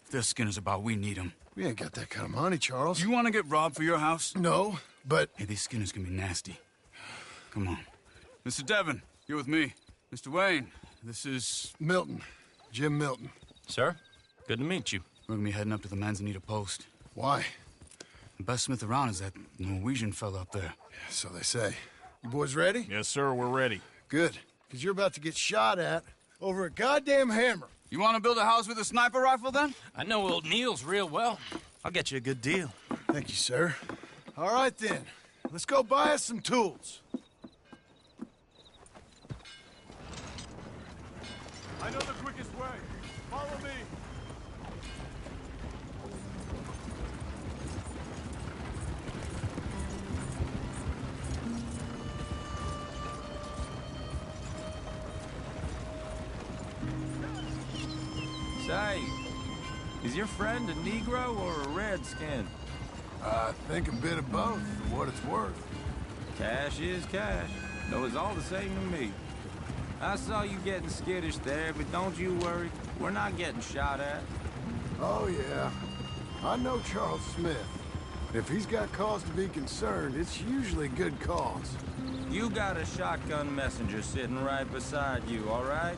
If they're Skinner's about, we need them. We ain't got that kind of money, Charles. You want to get robbed for your house? No, but... Hey, these Skinners can be nasty. Come on. Mr. Devon, you're with me. Mr. Wayne, this is... Milton. Jim Milton. Sir, good to meet you. We're gonna be heading up to the Manzanita post. Why? The best smith around is that Norwegian fella up there. Yeah, so they say. You boys ready? Yes, sir, we're ready. Good, because you're about to get shot at over a goddamn hammer. You want to build a house with a sniper rifle, then? I know old Neil's real well. I'll get you a good deal. Thank you, sir. All right, then. Let's go buy us some tools. I know the quickest way. Follow me. Say, is your friend a Negro or a Redskin? I think a bit of both, for what it's worth. Cash is cash, though it's all the same to me. I saw you getting skittish there, but don't you worry. We're not getting shot at. Oh, yeah. I know Charles Smith. If he's got cause to be concerned, it's usually good cause. You got a shotgun messenger sitting right beside you, all right?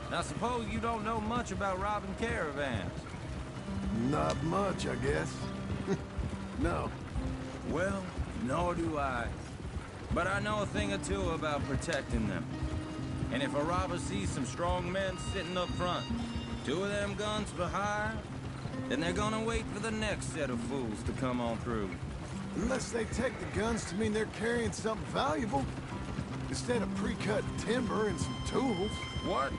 Now, suppose you don't know much about robbing caravans. Not much, I guess. No. Well, nor do I. But I know a thing or two about protecting them. And if a robber sees some strong men sitting up front, 2 of them guns for hire, then they're gonna wait for the next set of fools to come on through. Unless they take the guns to mean they're carrying something valuable. Instead of pre-cut timber and some tools. What?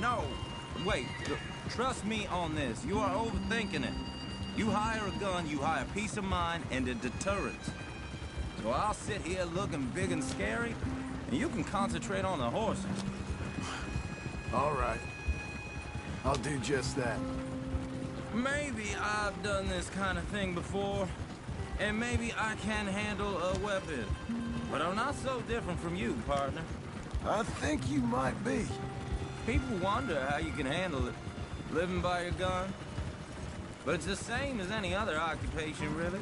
No. Wait. Trust me on this. You are overthinking it. You hire a gun, you hire peace of mind and a deterrent. So I'll sit here looking big and scary, and you can concentrate on the horses. All right. I'll do just that. Maybe I've done this kind of thing before, and maybe I can handle a weapon. But I'm not so different from you, partner. I think you might be. People wonder how you can handle it, living by your gun. But it's the same as any other occupation, really.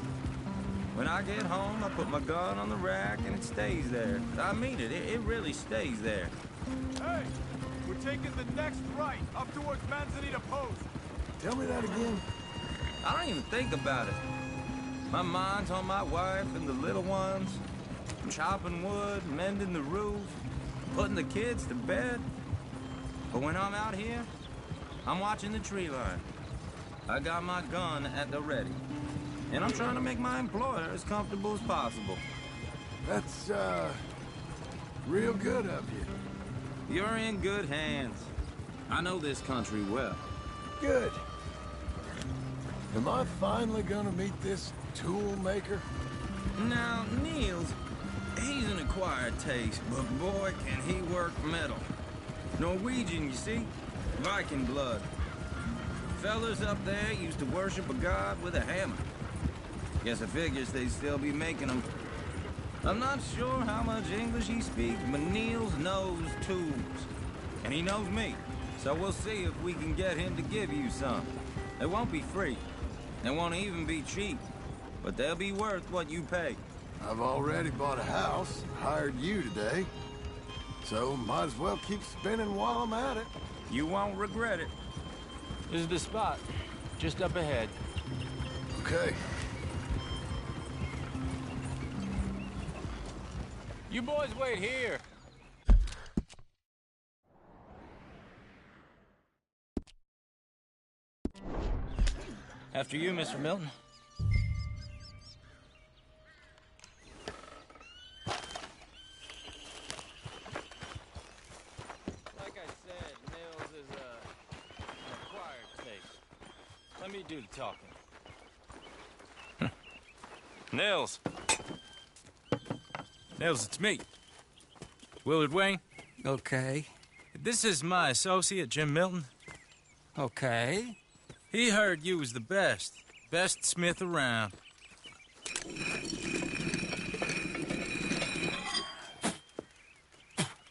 When I get home, I put my gun on the rack and it stays there. I mean it, it really stays there. Hey, we're taking the next right, up towards Manzanita Post. Tell me that again. I don't even think about it. My mind's on my wife and the little ones. Chopping wood, mending the roof, putting the kids to bed. But when I'm out here, I'm watching the tree line. I got my gun at the ready. And I'm trying to make my employer as comfortable as possible. That's, real good of you. You're in good hands. I know this country well. Good. Am I finally gonna meet this tool maker? Now, Niels, he's an acquired taste, but boy, can he work metal. Norwegian, you see? Viking blood. Fellas up there used to worship a god with a hammer. Guess I figures they'd still be making them. I'm not sure how much English he speaks, but Niels knows tools. And he knows me, so we'll see if we can get him to give you some. They won't be free. They won't even be cheap. But they'll be worth what you pay. I've already bought a house, hired you today. So might as well keep spinning while I'm at it. You won't regret it. This is the spot, just up ahead. Okay. You boys wait here. After you, Mr. Milton. Like I said, Nils is an acquired taste. Let me do the talking. Nils. Nils, it's me. Willard Wayne. Okay. This is my associate, Jim Milton. Okay. He heard you was the best smith around.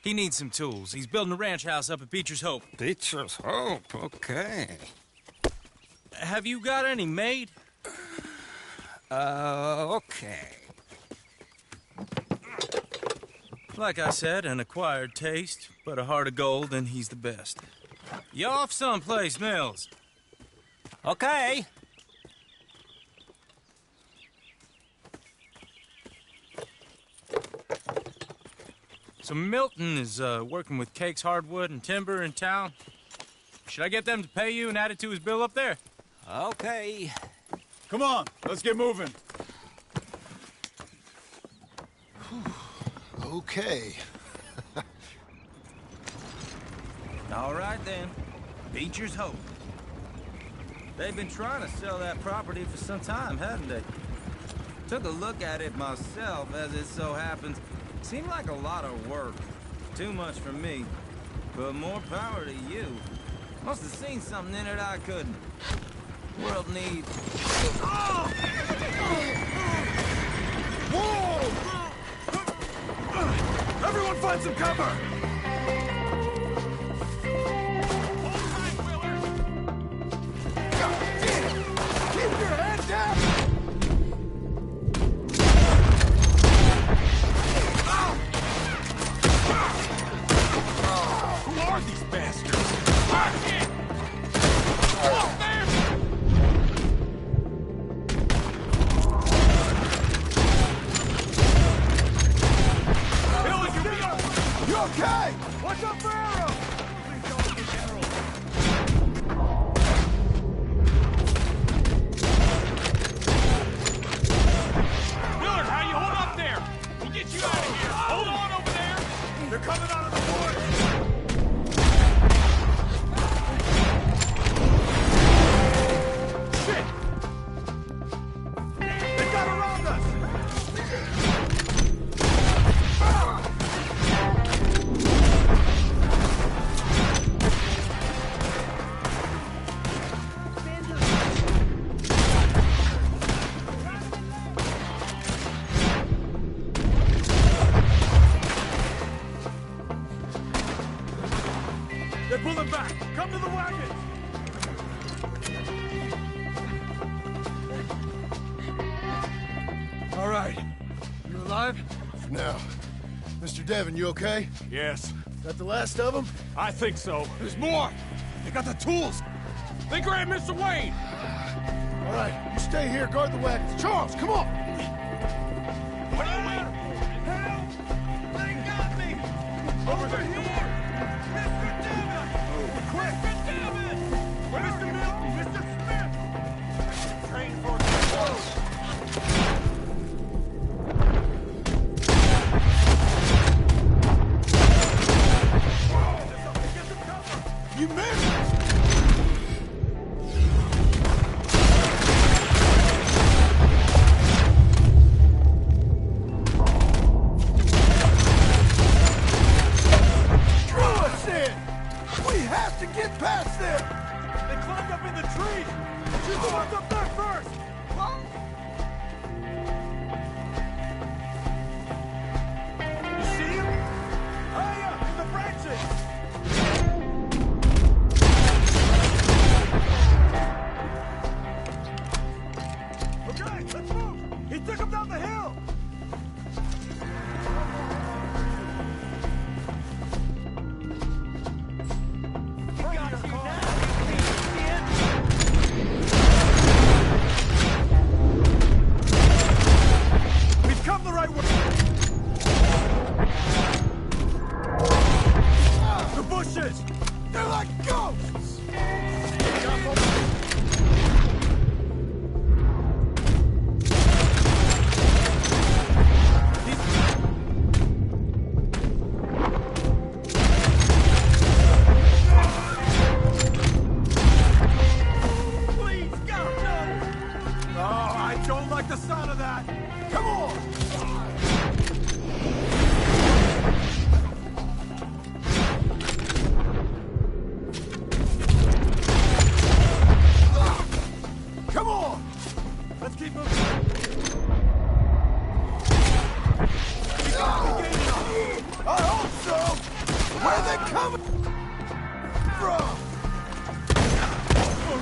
He needs some tools. He's building a ranch house up at Beecher's Hope. Beecher's Hope, okay. Have you got any made? Okay. Like I said, an acquired taste, but a heart of gold, and he's the best. You off someplace, Nils? Okay. So Milton is working with Cake's Hardwood and Timber in town. Should I get them to pay you and add it to his bill up there? Okay. Come on, let's get moving. Okay. All right, then. Beecher's Hope. They've been trying to sell that property for some time, haven't they? Took a look at it myself, as it so happens. Seemed like a lot of work. Too much for me. But more power to you. Must have seen something in it I couldn't. World needs... Whoa! Everyone find some cover! Keep your head down! Who are these bastards? You okay? Watch out for arrows! Willard, how you hold up there? We'll get you out of here. Hold on over there. They're coming out of the woods. Shit! They got around us! Come to the wagons! All right. You alive? For now. Mr. Devon, you okay? Yes. That the last of them? I think so. There's more! They got the tools! They grabbed Mr. Wayne! All right, you stay here, guard the wagons. Charles, come on! What are you waiting for? Help! They got me! Over here! Mr. Devon! Quick! Mr. Devon! Mr. Milton! Mr. Smith! Train for You missed! Get past them! They climbed up in the trees! Shoot the ones up there first! You see him? High up in the branches! Okay, let's move! He took him down the hill! They're like ghosts! Please, God, no! Oh, I don't like the sound of that! Come on! Come on! Let's keep moving. I hope so! Where are they coming from?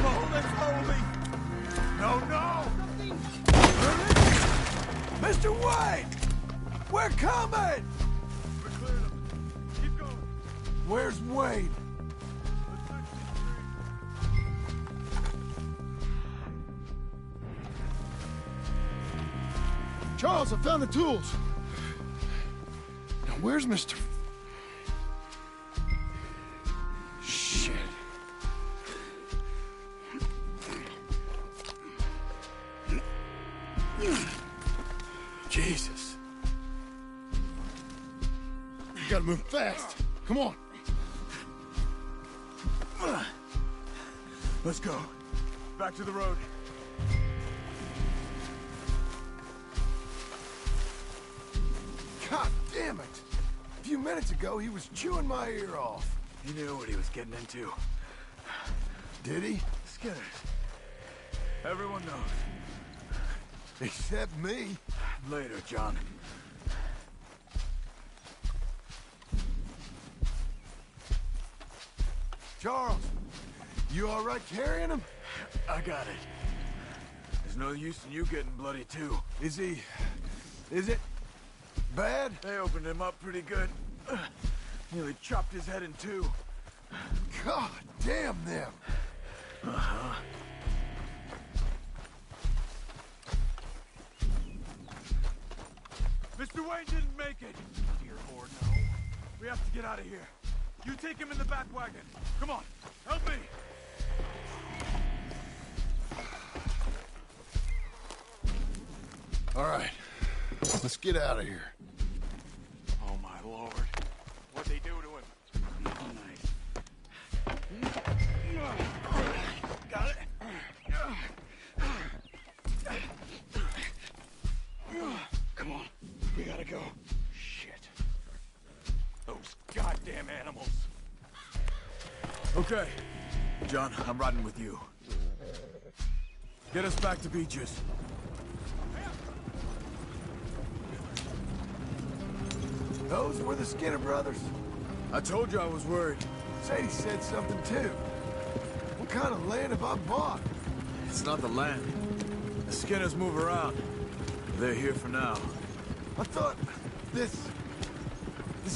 Oh, that's holy! No, no! Mr. Wayne! We're coming! We cleared them. Keep going. Where's Wayne? Charles, I found the tools. Now, where's Mr. Shit. Jesus. You gotta move fast. Come on. Let's go. Back to the road. God damn it! A few minutes ago, he was chewing my ear off. He knew what he was getting into. Did he? Skinners. Everyone knows. Except me. Later, John. Charles, you all right carrying him? I got it. There's no use in you getting bloody, too. Is it bad? They opened him up pretty good. Nearly chopped his head in two. God damn them! Uh-huh. Mr. Wayne didn't make it! Dear Lord, no. We have to get out of here. You take him in the back wagon. Come on, help me! All right, let's get out of here. Oh, my Lord. What'd they do to him? Got it? Come on, we gotta go. Shit. Those goddamn animals. Okay. John, I'm riding with you. Get us back to Beaches. Those were the Skinner brothers. I told you I was worried. Sadie said something too. What kind of land have I bought? It's not the land. The Skinners move around. They're here for now. I thought this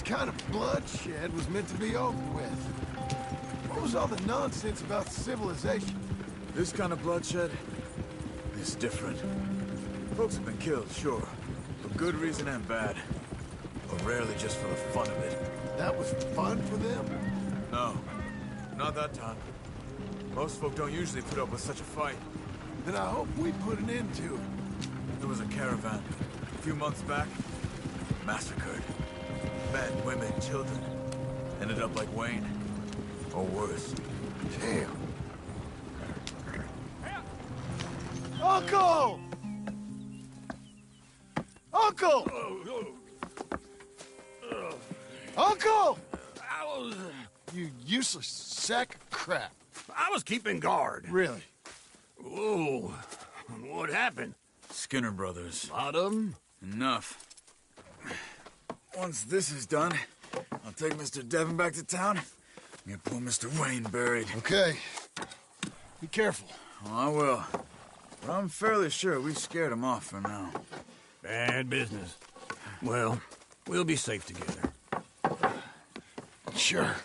kind of bloodshed was meant to be over with. What was all the nonsense about civilization? This kind of bloodshed is different. Folks have been killed, sure. For good reason and bad. But rarely just for the fun of it. That was fun for them? No. Not that time. Most folk don't usually put up with such a fight. Then I hope we put an end to it. There was a caravan a few months back. Massacred. Men, women, children. Ended up like Wayne. Or worse. Damn. Uncle! Uncle! Uncle! You useless sack of crap. I was keeping guard. Really? Whoa. What happened? Skinner brothers. A lot of them? Enough. Once this is done, I'll take Mr. Devon back to town. Get poor Mr. Wayne buried. Okay. Be careful. Oh, I will. But I'm fairly sure we scared him off for now. Bad business. Well, we'll be safe together. Sure.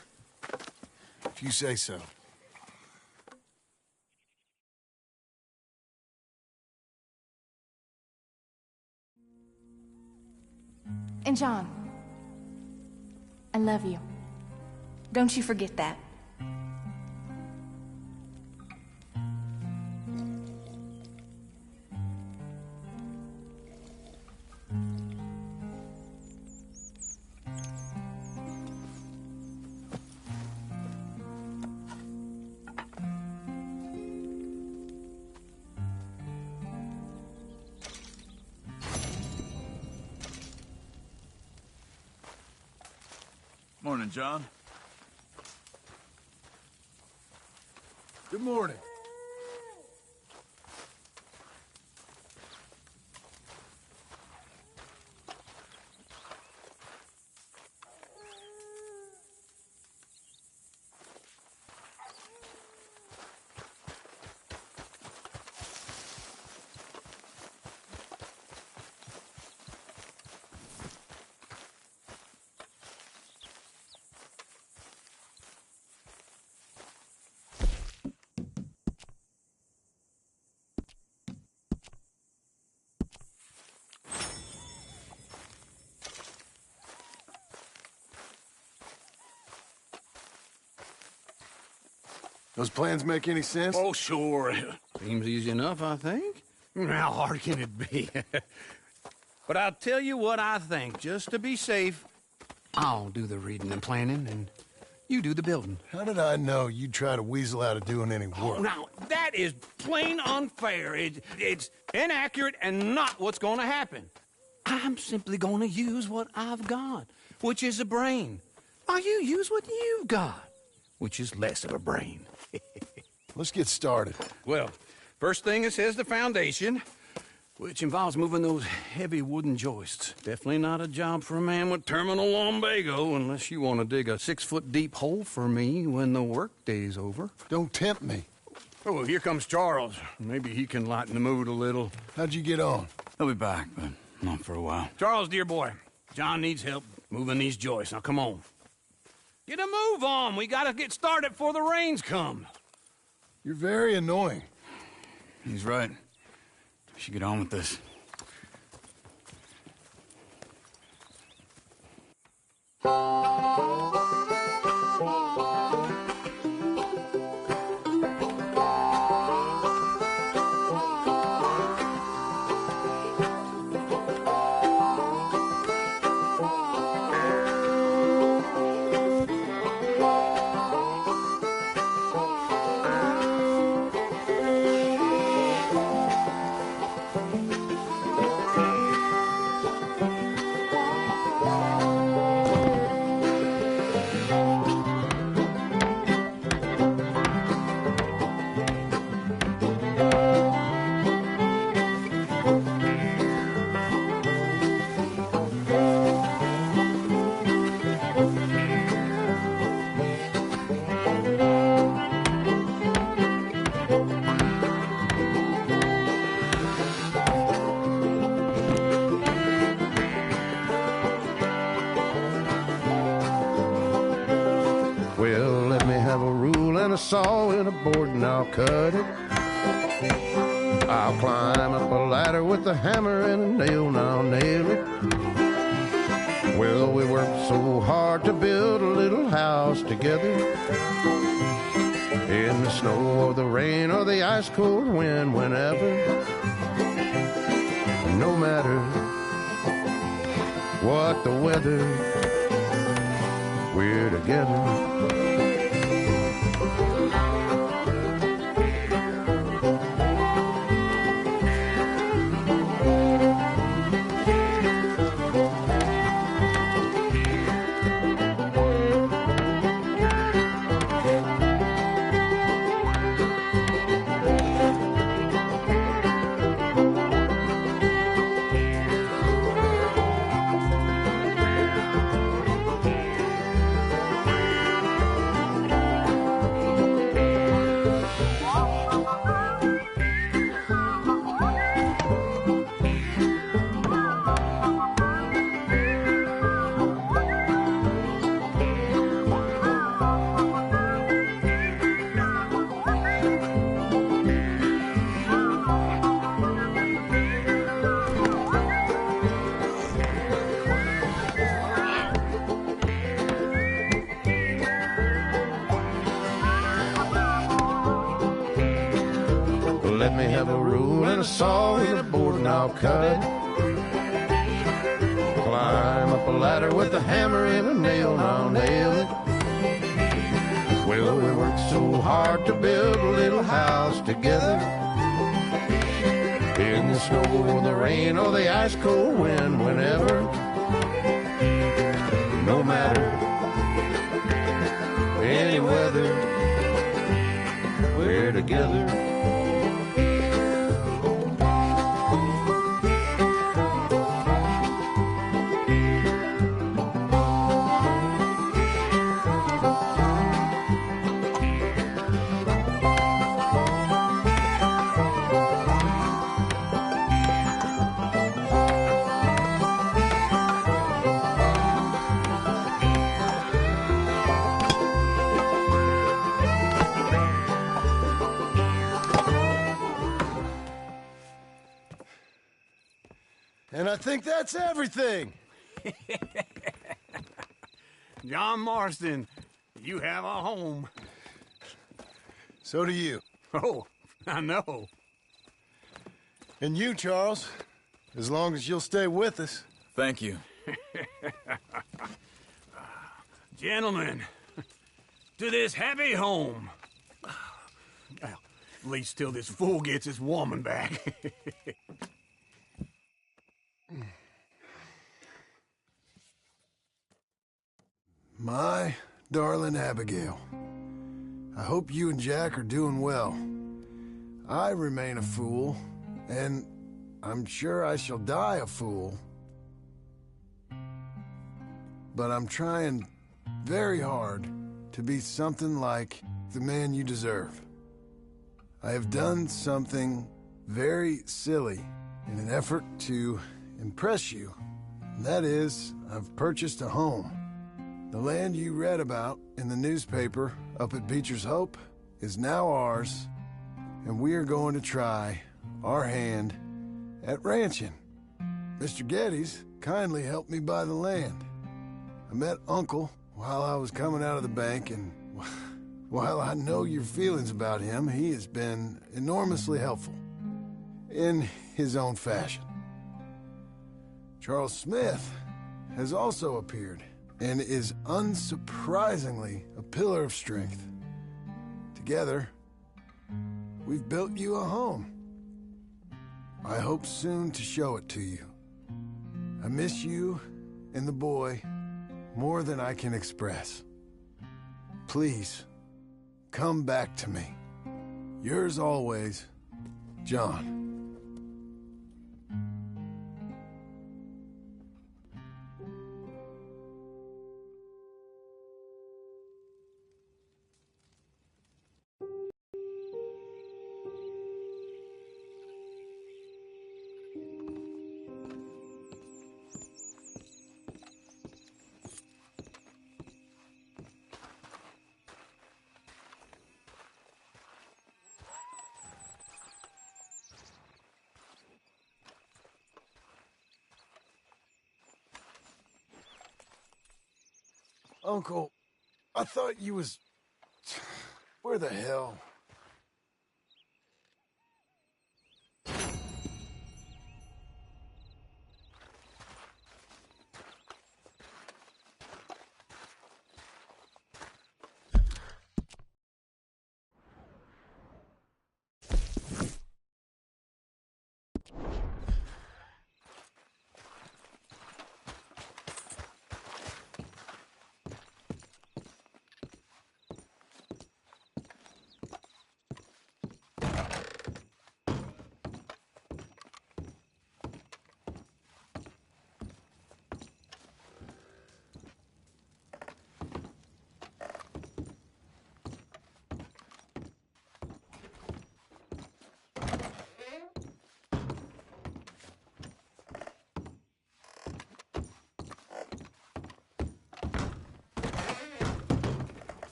If you say so. And John, I love you. Don't you forget that. Morning, John. Good morning. Those plans make any sense? Oh, sure. Seems easy enough, I think. How hard can it be? But I'll tell you what I think. Just to be safe, I'll do the reading and planning, and you do the building. How did I know you'd try to weasel out of doing any work? Oh, now, that is plain unfair. It's inaccurate and not what's going to happen. I'm simply going to use what I've got, which is a brain. While you use what you've got, which is less of a brain. Let's get started. Well, first thing it says the foundation, which involves moving those heavy wooden joists. Definitely not a job for a man with terminal lumbago, unless you want to dig a 6-foot deep hole for me when the workday's over. Don't tempt me. Oh, here comes Charles. Maybe he can lighten the mood a little. How'd you get on? He'll be back, but not for a while. Charles, dear boy, John needs help moving these joists. Now, come on. Get a move on. We gotta get started before the rains come. You're very annoying. He's right. We should get on with this. a saw and a board and I'll cut it. I'll climb up a ladder with a hammer and a nail and I'll nail it. Well, we worked so hard to build a little house together. In the snow or the rain or the ice cold wind, whenever. No matter what the weather, we're together. Let me have a rule and a saw and a board and I'll cut it. Climb up a ladder with a hammer and a nail and I'll nail it. Well, we worked so hard to build a little house together. In the snow or the rain or the ice cold wind, whenever. No matter any weather, we're together. And I think that's everything. John Marston, you have a home. So do you. Oh, I know. And you, Charles, as long as you'll stay with us. Thank you. Gentlemen, to this happy home. Well, at least till this fool gets his woman back. My darling Abigail, I hope you and Jack are doing well. I remain a fool, and I'm sure I shall die a fool. But I'm trying very hard to be something like the man you deserve. I have done something very silly in an effort to impress you. And that is, I've purchased a home. The land you read about in the newspaper up at Beecher's Hope is now ours, and we are going to try our hand at ranching. Mr. Geddes kindly helped me buy the land. I met Uncle while I was coming out of the bank, and while I know your feelings about him, he has been enormously helpful in his own fashion. Charles Smith has also appeared and is unsurprisingly a pillar of strength. Together, we've built you a home. I hope soon to show it to you. I miss you and the boy more than I can express. Please, come back to me. Yours always, John. Uncle, I thought you was... Where the hell?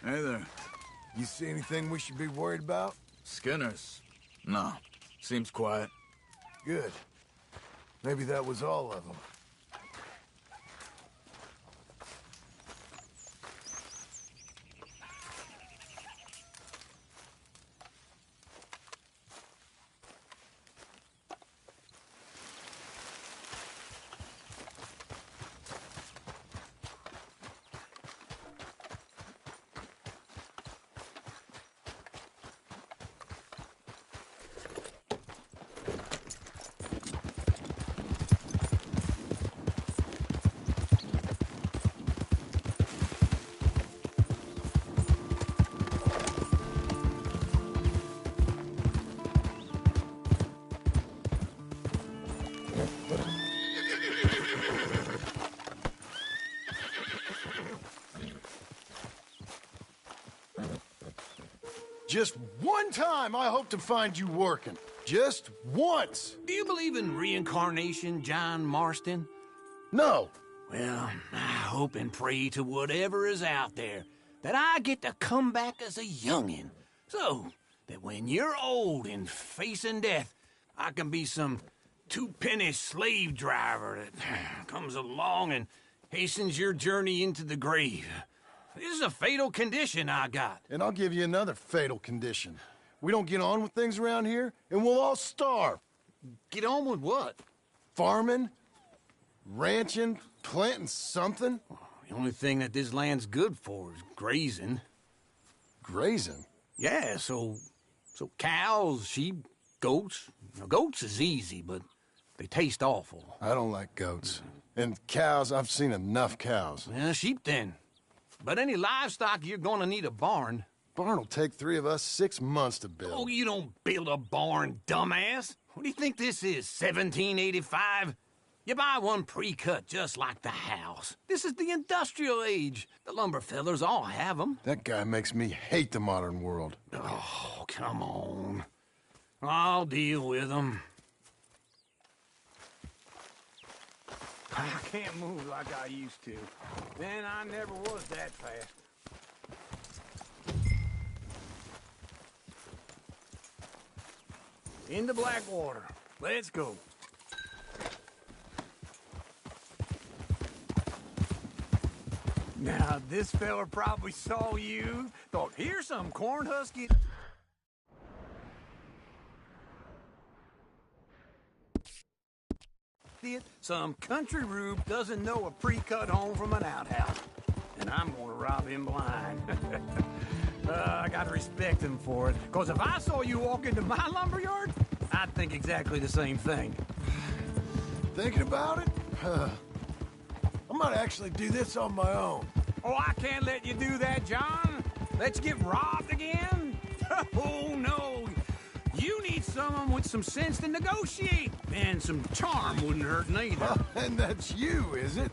Hey there. You see anything we should be worried about? Skinners? No. Seems quiet. Good. Maybe that was all of them. Just one time I hope to find you working. Just once. Do you believe in reincarnation, John Marston? No. Well, I hope and pray to whatever is out there that I get to come back as a youngin', so that when you're old and facing death, I can be some two-penny slave driver that comes along and hastens your journey into the grave. This is a fatal condition I got. And I'll give you another fatal condition. We don't get on with things around here, and we'll all starve. Get on with what? Farming, ranching, planting something. The only thing that this land's good for is grazing. Grazing? Yeah, so cows, sheep, goats. Now, goats is easy, but they taste awful. I don't like goats. And cows, I've seen enough cows. Yeah, sheep then. But any livestock, you're gonna need a barn. Barn will take 3 of us 6 months to build. Oh, you don't build a barn, dumbass. What do you think this is, 1785? You buy one pre-cut just like the house. This is the industrial age. The lumber fellers all have them. That guy makes me hate the modern world. Oh, come on. I'll deal with them. I can't move like I used to. Man, I never was that fast. Into Blackwater. Let's go. Now, this fella probably saw you, thought, here's some corn-husky... Some country rube doesn't know a pre-cut home from an outhouse. And I'm gonna rob him blind. I gotta respect him for it. Because if I saw you walk into my lumberyard, I'd think exactly the same thing. Thinking about it? I might actually do this on my own. Oh, I can't let you do that, John. Let you get robbed again? Oh, no. You need someone with some sense to negotiate. And some charm wouldn't hurt neither. And that's you, is it?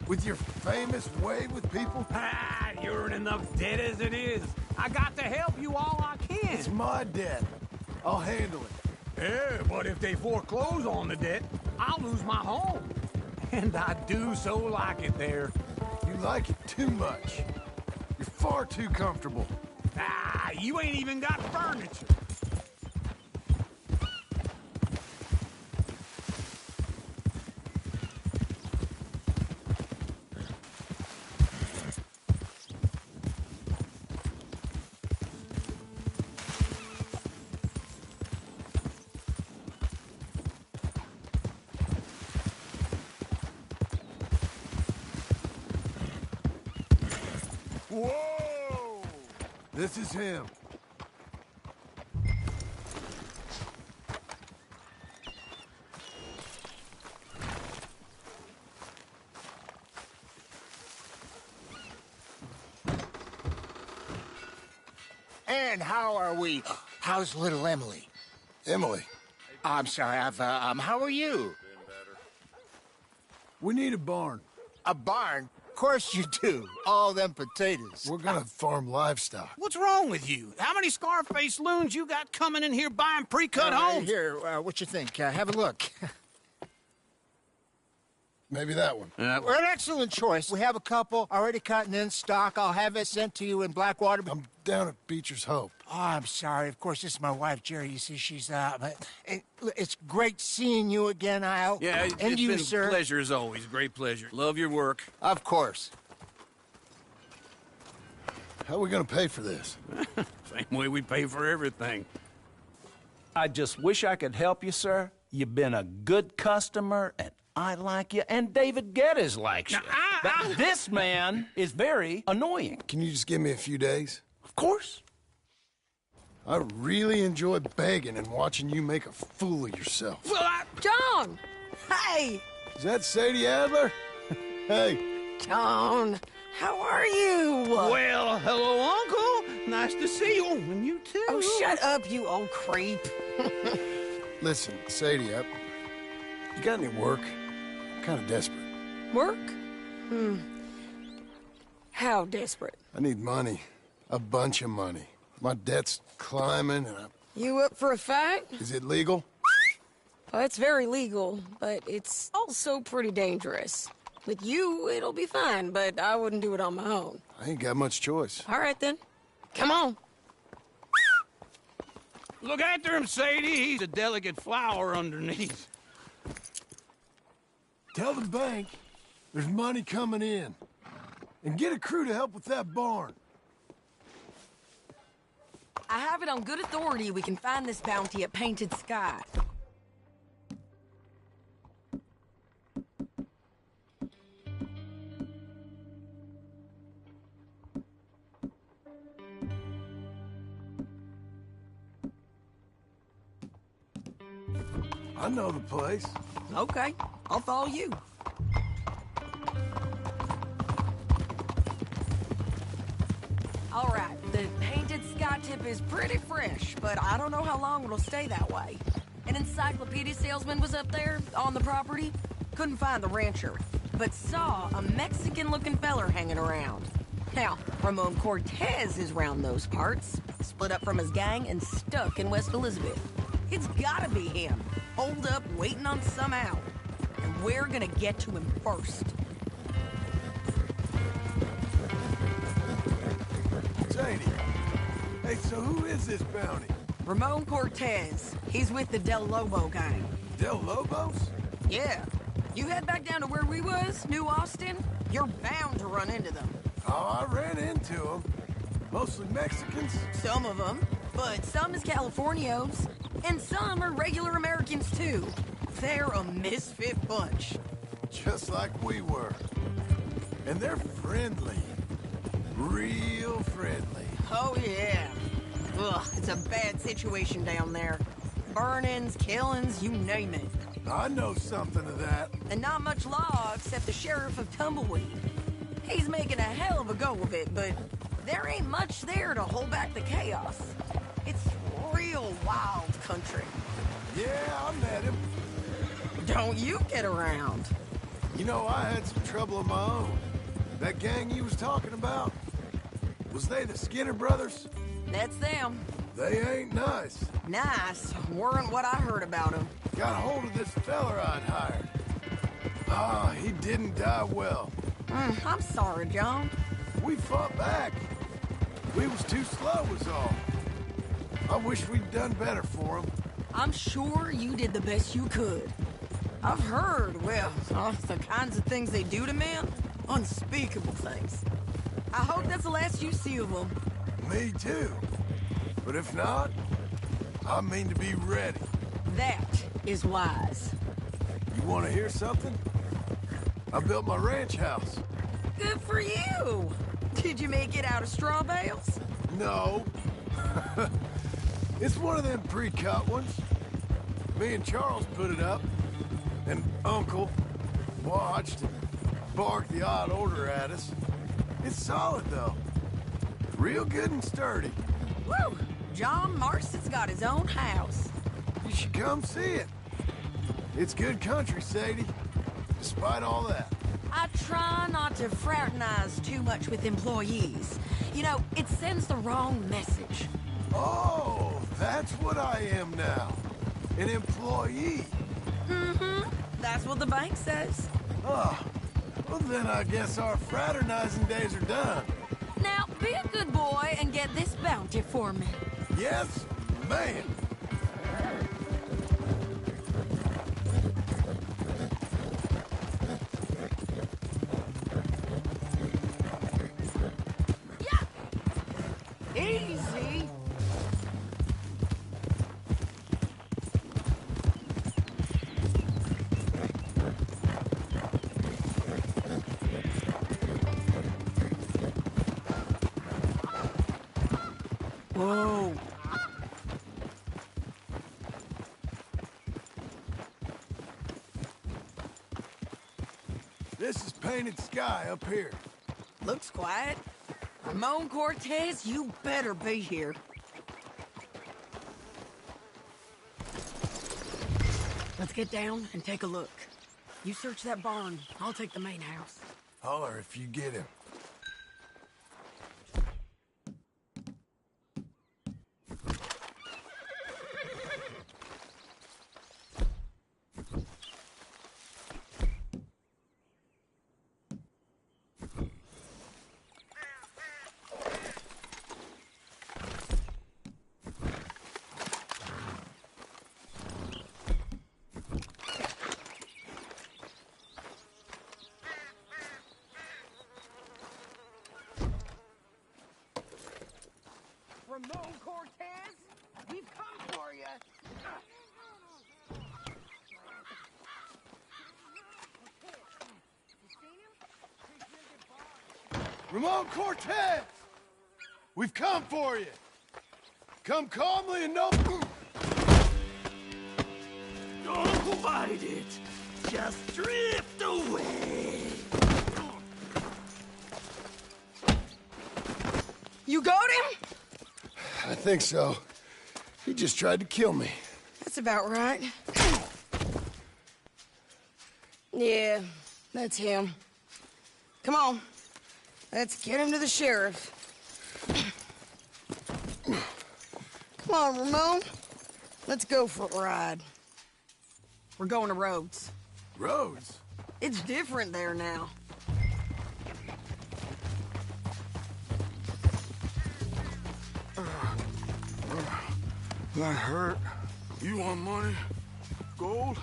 With your famous way with people? Ah, you're in enough debt as it is. I got to help you all I can. It's my debt. I'll handle it. Yeah, but if they foreclose on the debt, I'll lose my home. And I do so like it there. You like it too much. You're far too comfortable. Ah, you ain't even got furniture. Whoa! This is him. And how are we? How's little Emily? Emily? I'm sorry, how are you? We need a barn. A barn? Of course you do. All them potatoes. We're gonna farm livestock. What's wrong with you? How many Scarface loons you got coming in here buying pre-cut homes? Here, what you think? Have a look. Maybe that one. We're an excellent choice. We have a couple already cut and in stock. I'll have it sent to you in Blackwater. I'm down at Beecher's Hope. Oh, I'm sorry. Of course, this is my wife, Jerry. You see, she's it's great seeing you again, Al. Yeah, and it's you, been sir. a pleasure as always. Great pleasure. Love your work. Of course. How are we gonna pay for this? Same way we pay for everything. I just wish I could help you, sir. You've been a good customer, and I like you, and David Geddes likes you. But this man is very annoying. Can you just give me a few days? Of course. I really enjoy begging and watching you make a fool of yourself. John! Hey! Is that Sadie Adler? Hey. John, how are you? Well, hello, Uncle. Nice to see you. And you too. Oh, shut up, you old creep. Listen, Sadie, you got any work? I'm kind of desperate. Work? How desperate? I need money. A bunch of money. My debt's climbing and You up for a fight? Is it legal? Well, it's very legal, but it's also pretty dangerous. With you, it'll be fine, but I wouldn't do it on my own. I ain't got much choice. All right, then. Come on. Look after him, Sadie. He's a delicate flower underneath. Tell the bank there's money coming in. And get a crew to help with that barn. I have it on good authority we can find this bounty at Painted Sky. I know the place. Okay, I'll follow you. All right, the Painted Sky tip is pretty fresh, but I don't know how long it'll stay that way. An encyclopedia salesman was up there on the property. Couldn't find the rancher, but saw a Mexican-looking feller hanging around. Now, Ramon Cortez is round those parts, split up from his gang and stuck in West Elizabeth. It's gotta be him, holed up waiting on some out. And we're gonna get to him first. Sadie. Hey, so who is this bounty? Ramon Cortez. He's with the Del Lobo gang. Del Lobos? Yeah. You head back down to where we was, New Austin, you're bound to run into them. Oh, I ran into them. Mostly Mexicans? Some of them, but some is Californios. And some are regular Americans, too. They're a misfit bunch. Just like we were. And they're friendly. Real friendly. Oh, yeah. Ugh, it's a bad situation down there. Burnings, killings, you name it. I know something of that. And not much law except the sheriff of Tumbleweed. He's making a hell of a go of it, but there ain't much there to hold back the chaos. It's real wild country. Yeah, I met him. Don't you get around. You know, I had some trouble of my own. That gang you was talking about, was they the Skinner brothers? That's them. They ain't nice. Nice. Weren't what I heard about them. Got a hold of this fella I'd hired. Ah, he didn't die well. I'm sorry, John. We fought back. We was too slow was all. I wish we'd done better for him. I'm sure you did the best you could. I've heard, well, the kinds of things they do to men. Unspeakable things. I hope that's the last you see of them. Me too. But if not, I mean to be ready. That is wise. You want to hear something? I built my ranch house. Good for you. Did you make it out of straw bales? No. It's one of them pre-cut ones. Me and Charles put it up. And Uncle watched and barked the odd order at us. It's solid, though. Real good and sturdy. Woo! John Marston's got his own house. You should come see it. It's good country, Sadie. Despite all that. I try not to fraternize too much with employees. You know, it sends the wrong message. Oh, that's what I am now. An employee. Mm-hmm. That's what the bank says. Oh, well then I guess our fraternizing days are done. Now, be a good boy and get this bounty for me. Yes, ma'am. Easy. Whoa. This is painted sky up here. Looks quiet. Ramon Cortez, you better be here. Let's get down and take a look. You search that barn. I'll take the main house. Holler if you get him. Ramon Cortez, we've come for you. Ramon Cortez! We've come for you! Come calmly and no... Don't fight it! Just drift away! You got him? I think so. He just tried to kill me. That's about right. Yeah, that's him. Come on. Let's get him to the sheriff. Come on, Ramon. Let's go for a ride. We're going to Rhodes. Rhodes? It's different there now. That hurt. You want money? Gold?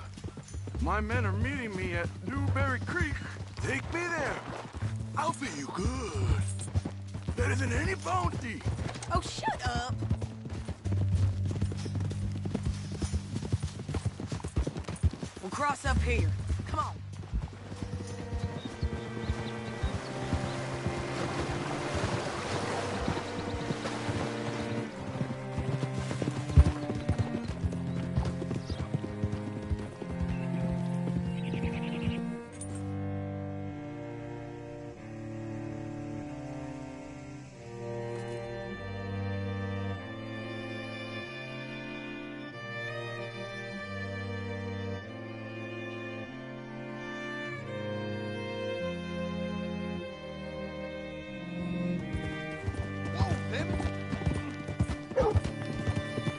My men are meeting me at Newberry Creek. Take me there. I'll pay you good. Better than any bounty. Oh, shut up. We'll cross up here. Come on.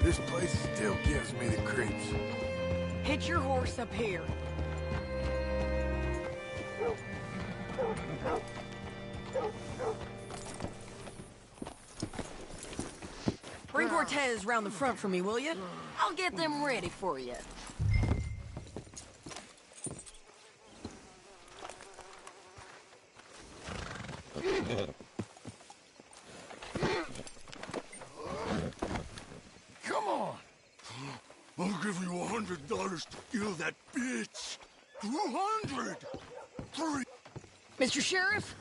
This place still gives me the creeps. Hitch your horse up here. Bring Cortez round the front for me, will you? I'll get them ready for you. Come on! I'll give you $100 to kill that bitch! 200! 3... Mr. Sheriff?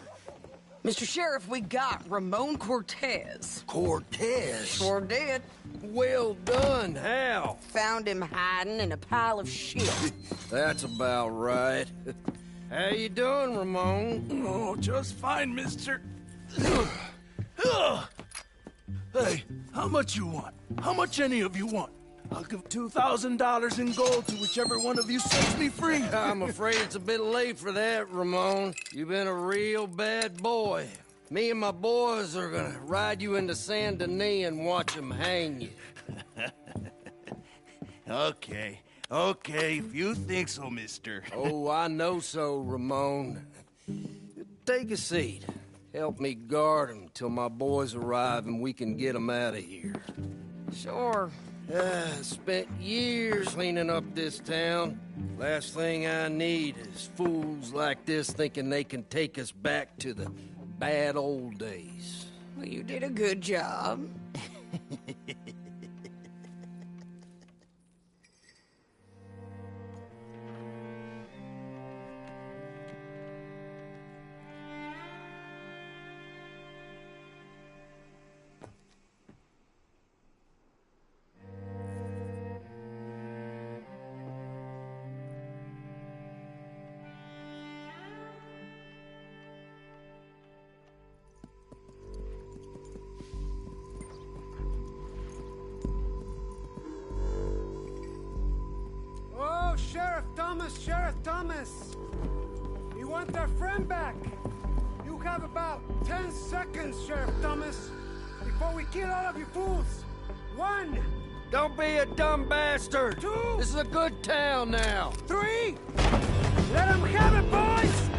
Mr. Sheriff, we got Ramon Cortez. Cortez? Sure did. Well done. How? Found him hiding in a pile of shit. That's about right. How you doing, Ramon? Oh, just fine, mister. Hey, how much you want? How much any of you want? I'll give $2,000 in gold to whichever one of you sets me free. I'm afraid it's a bit late for that, Ramon. You've been a real bad boy. Me and my boys are gonna ride you into Saint Denis and watch them hang you. Okay, if you think so, mister. Oh, I know so, Ramon. Take a seat. Help me guard them till my boys arrive and we can get them out of here. Sure. Spent years cleaning up this town. Last thing I need is fools like this thinking they can take us back to the bad old days. Well, you did a good job. Oh, Sheriff Thomas! You want their friend back? You have about 10 seconds, Sheriff Thomas, before we kill all of you fools. 1! Don't be a dumb bastard! 2! This is a good town now! 3! Let them have it, boys!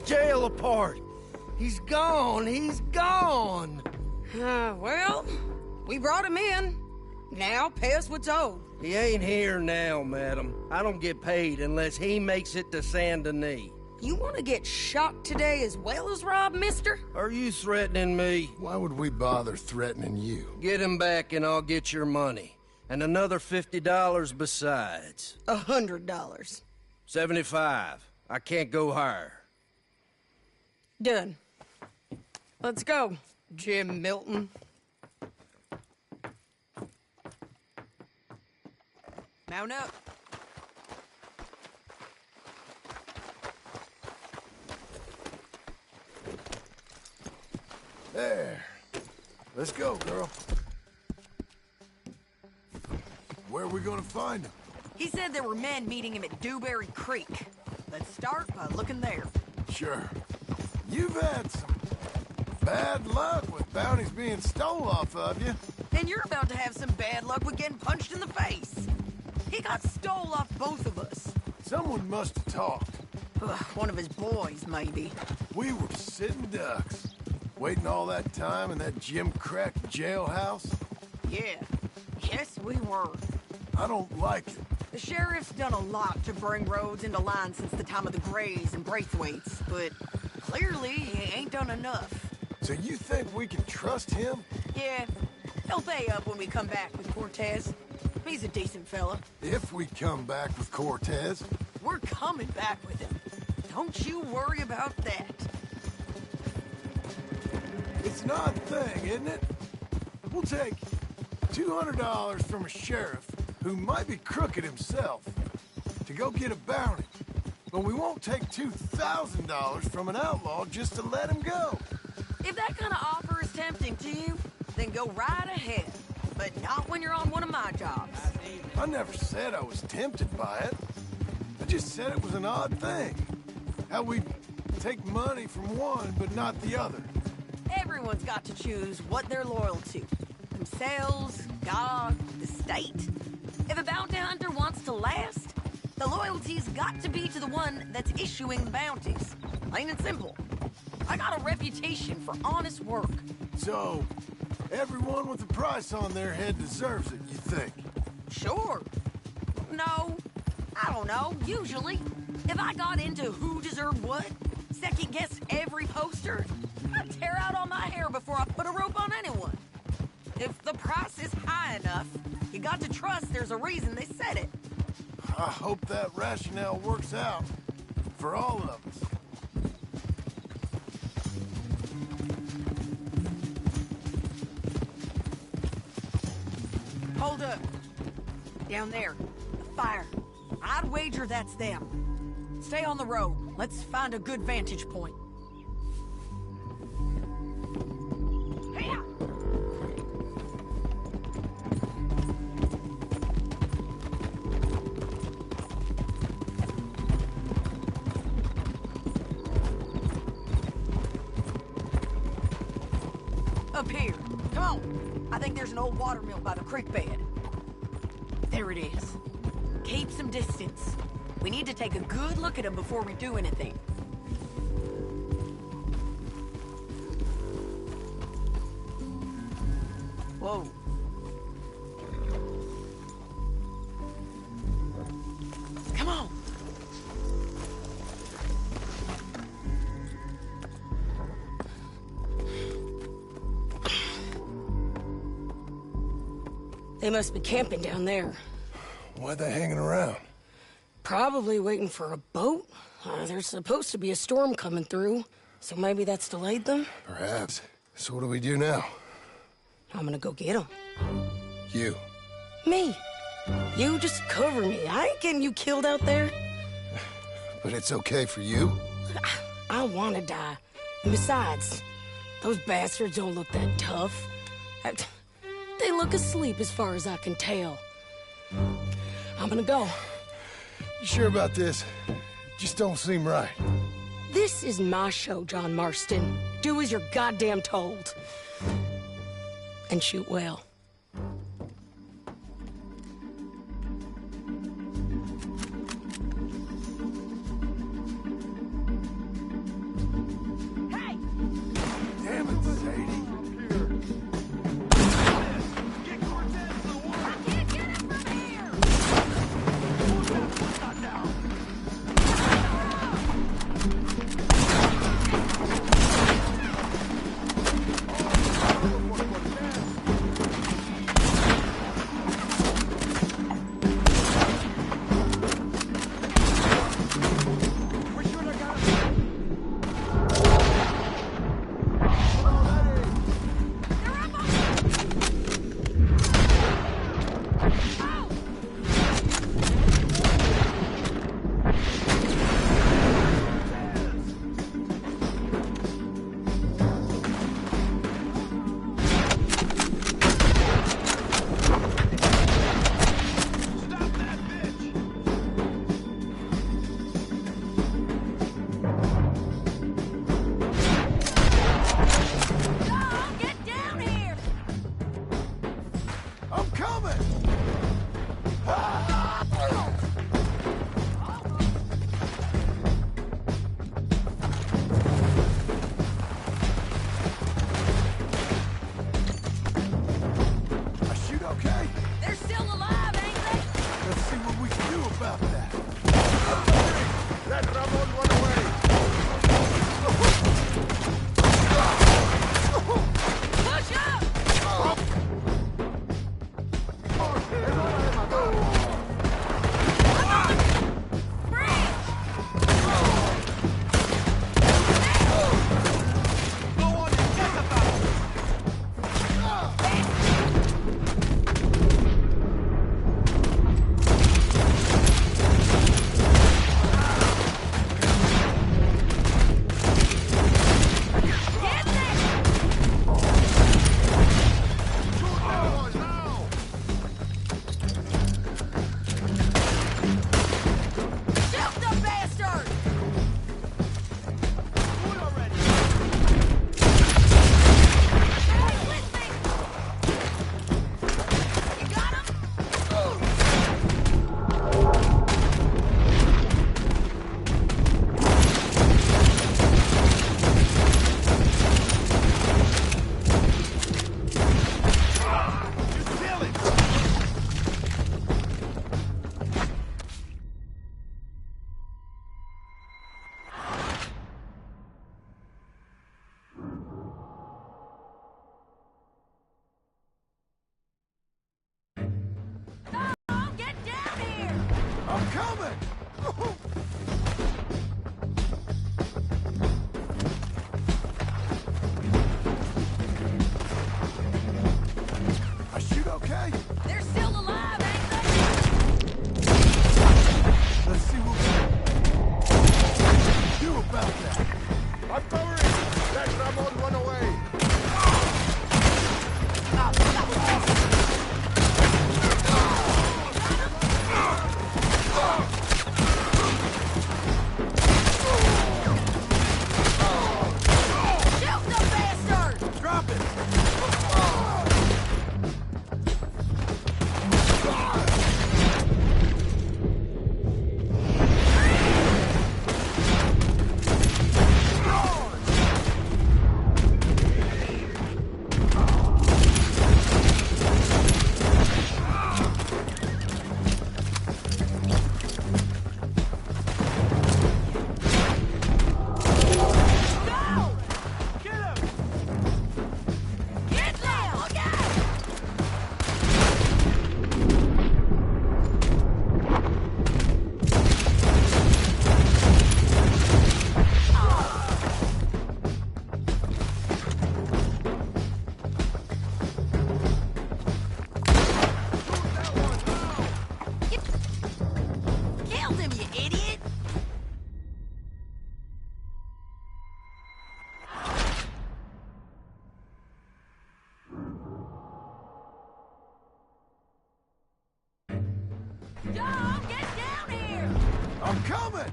Jail apart. He's gone. He's gone. Well, we brought him in. Now pay us what's owed. He ain't here now, madam. I don't get paid unless he makes it to Saint Denis. You want to get shot today as well as Rob, mister? Are you threatening me? Why would we bother threatening you? Get him back and I'll get your money. And another $50 besides. $100. 75. I can't go higher. Done. Let's go, Jim Milton. Mount up. There. Let's go, girl. Where are we gonna find him? He said there were men meeting him at Dewberry Creek. Let's start by looking there. Sure. You've had some bad luck with bounties being stole off of you. And you're about to have some bad luck with getting punched in the face. He got stole off both of us. Someone must have talked. One of his boys, maybe. We were sitting ducks, waiting all that time in that Jim Crack jailhouse. Yeah. Yes, we were. I don't like it. The sheriff's done a lot to bring roads into line since the time of the Grays and Braithwaites, but clearly he ain't done enough. So you think we can trust him? Yeah. He'll pay up when we come back with Cortez. He's a decent fella. If we come back with Cortez. We're coming back with him. Don't you worry about that. It's an odd thing, isn't it? We'll take $200 from a sheriff who might be crooked himself to go get a bounty. But we won't take $2,000 from an outlaw just to let him go. If that kind of offer is tempting to you, then go right ahead. But not when you're on one of my jobs. I never said I was tempted by it. I just said it was an odd thing. How we take money from one but not the other. Everyone's got to choose what they're loyal to. Themselves, God, the state. If a bounty hunter wants to last, the loyalty's got to be to the one that's issuing the bounties. Plain and simple. I got a reputation for honest work. So, everyone with a price on their head deserves it, you think? Sure. No. I don't know, usually. If I got into who deserved what, second-guess every poster, I'd tear out all my hair before I put a rope on anyone. If the price is high enough, you got to trust there's a reason they said it. I hope that rationale works out for all of us. Hold up. Down there. The fire. I'd wager that's them. Stay on the road. Let's find a good vantage point. Hey-ya! Up here. Come on. I think there's an old water mill by the creek bed. There it is. Keep some distance. We need to take a good look at him before we do anything. Whoa. Come on. They must be camping down there. Why are they hanging around? Probably waiting for a boat. There's supposed to be a storm coming through, so maybe that's delayed them? Perhaps. So what do we do now? I'm gonna go get them. You. Me. You just cover me. I ain't getting you killed out there. But it's okay for you? I wanna die. And besides, those bastards don't look that tough. They look asleep as far as I can tell. I'm gonna go. You sure about this? Just don't seem right. This is my show, John Marston. Do as you're goddamn told. And shoot well. Hey! Damn it, Sadie. coming! I shoot okay? They're still alive, ain't they? Let's see what we can do about that. I'm covering! Let Ramon run away! Shoot the bastard! Drop it! Get down! Look out! Killed him, you idiot! John, get down here! I'm coming!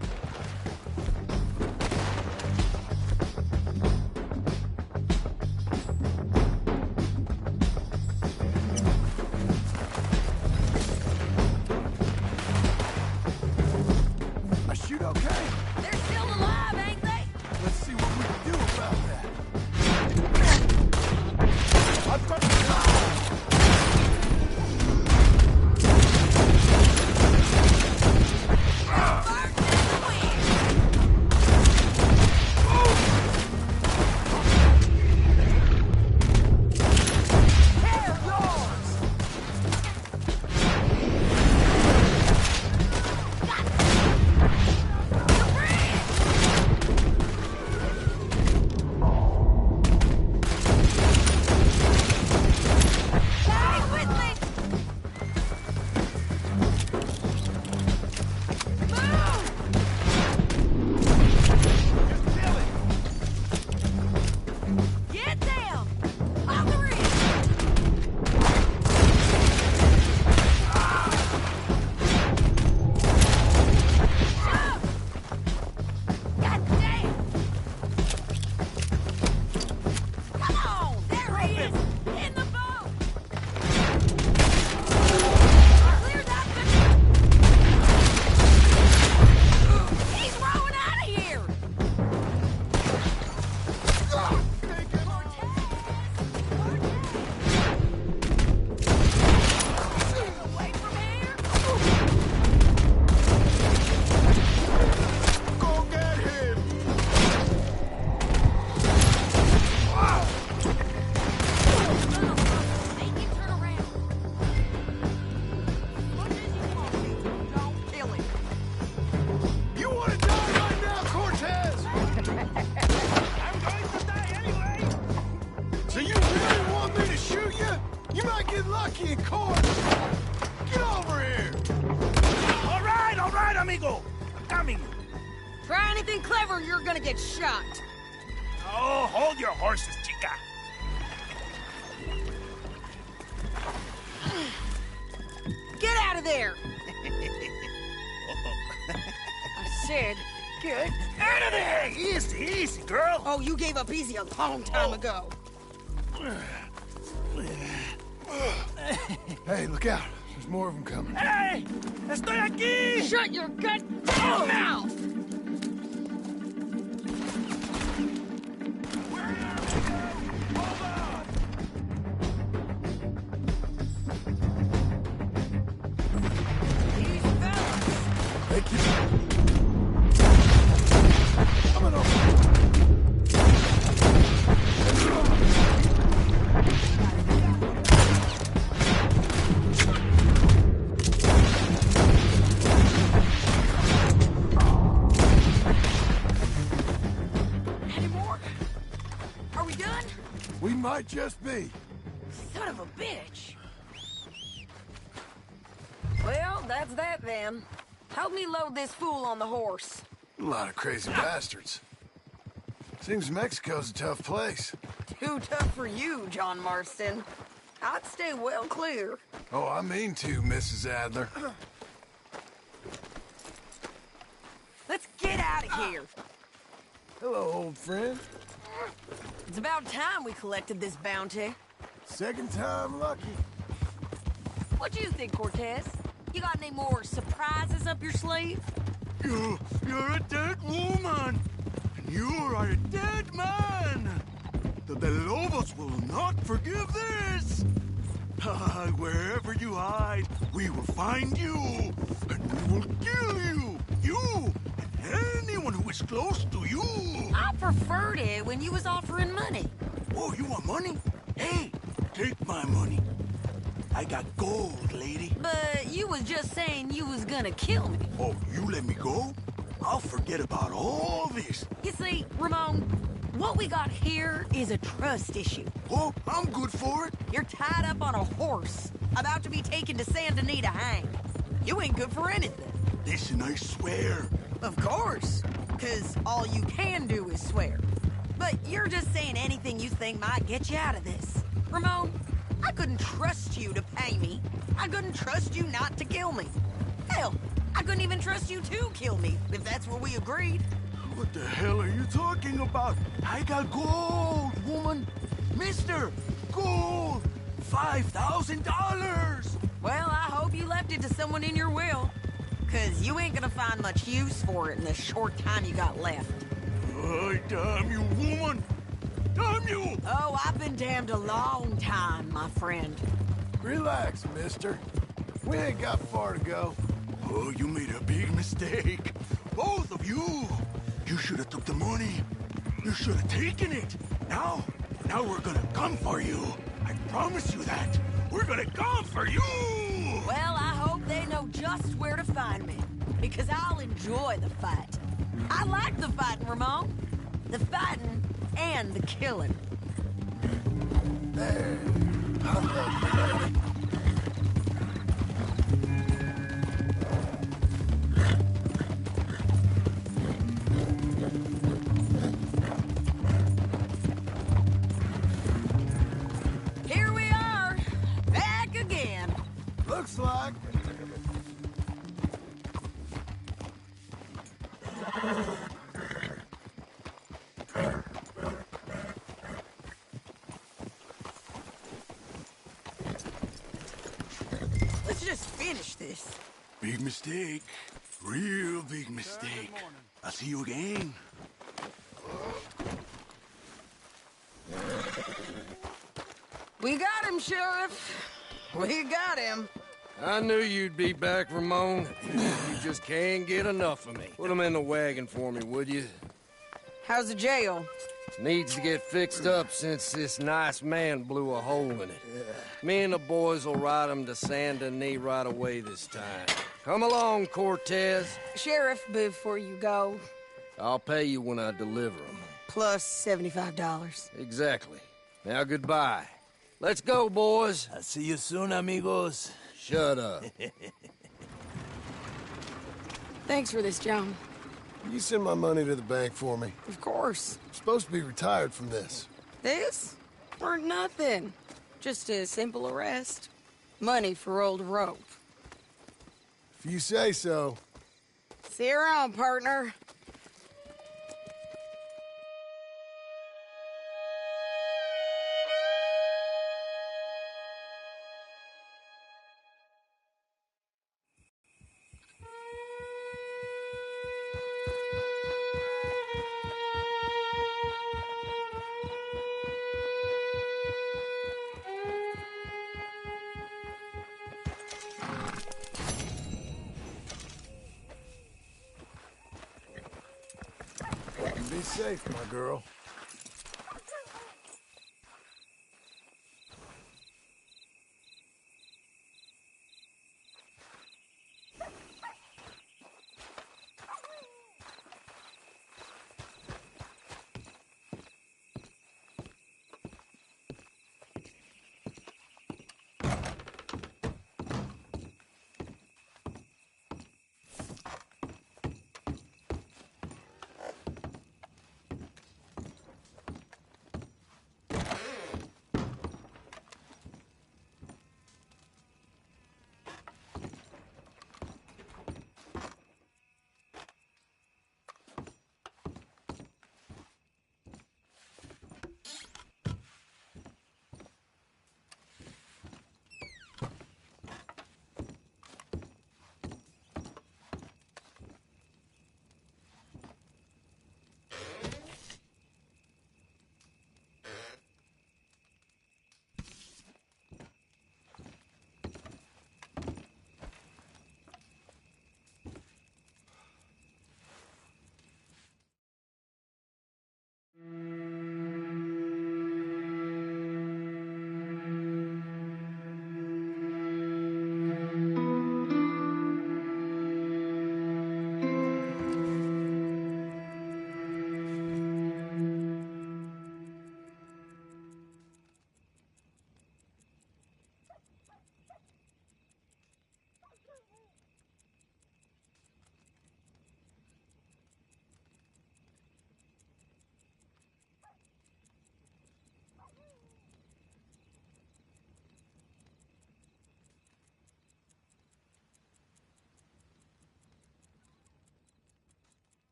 I shoot okay? They're still alive, ain't they? Let's see what we can do about that. I've got Get down! On the ridge! God damn! Come on! There he is! In the boat! Clear that He's rowing out of here! Away from here! Go get him! Make him turn around. What does he want? Don't kill him. You want to die right now, Cortez? I'm going to die anyway! So you really want me to shoot you? You might get lucky in court. Get over here. All right, amigo! I'm coming! Try anything clever, you're gonna get shot. Oh, hold your horses, chica! Get out of there! I said, get Out of there! Easy, easy, girl! Oh, you gave up easy a long time ago. Hey, look out. There's more of them coming. Hey! Estoy aquí! Shut your goddamn mouth! They keep coming over. Might just be. Son of a bitch. Well, that's that then. Help me load this fool on the horse. A lot of crazy bastards. Seems Mexico's a tough place. Too tough for you, John Marston. I'd stay well clear. Oh, I mean to, Mrs. Adler. Let's get out of here. Hello, old friend. It's about time we collected this bounty. Second time lucky. What do you think, Cortez? You got any more surprises up your sleeve? You're a dead woman! And you are a dead man! The De Lobos will not forgive this! Wherever you hide, we will find you! And we will kill you! You! And anyone who is close to you! I preferred it when you was offering money. Oh, you want money? Hey, take my money. I got gold, lady. But you was just saying you was gonna kill me. Oh, you let me go? I'll forget about all this. You see, Ramon, what we got here is a trust issue. Oh, I'm good for it. You're tied up on a horse, about to be taken to San Denis to hang. You ain't good for anything. Listen, I swear. Of course, because all you can do is swear. But you're just saying anything you think might get you out of this. Ramon, I couldn't trust you to pay me. I couldn't trust you not to kill me. Hell, I couldn't even trust you to kill me, if that's what we agreed. What the hell are you talking about? I got gold, woman. Mister, gold. $5,000. Well, I hope you left it to someone in your will. Because you ain't gonna find much use for it in the short time you got left. Oh, damn you, woman. Damn you! Oh, I've been damned a long time, my friend. Relax, mister. We ain't got far to go. Oh, you made a big mistake. Both of you. You should have took the money. You should have taken it. Now we're gonna come for you. I promise you that. We're gonna come for you! Well, I hope they know just where to find me. Because I'll enjoy the fight. I like the fighting, Ramon. The fighting and the killing. There. Here we are, back again. Looks like. Let's just finish this. Big mistake. Real big mistake. I'll see you again. We got him, Sheriff. We got him. I knew you'd be back, Ramon. You just can't get enough of me. Put him in the wagon for me, would you? How's the jail? Needs to get fixed up since this nice man blew a hole in it. Me and the boys will ride him to San Denis right away this time. Come along, Cortez. Sheriff, before you go... I'll pay you when I deliver him. Plus $75. Exactly. Now, goodbye. Let's go, boys. I'll see you soon, amigos. Shut up. Thanks for this, John. You send my money to the bank for me. Of course. I'm supposed to be retired from this. This? Or nothing. Just a simple arrest. Money for old rope. If you say so. See you around, partner. Be safe, my girl.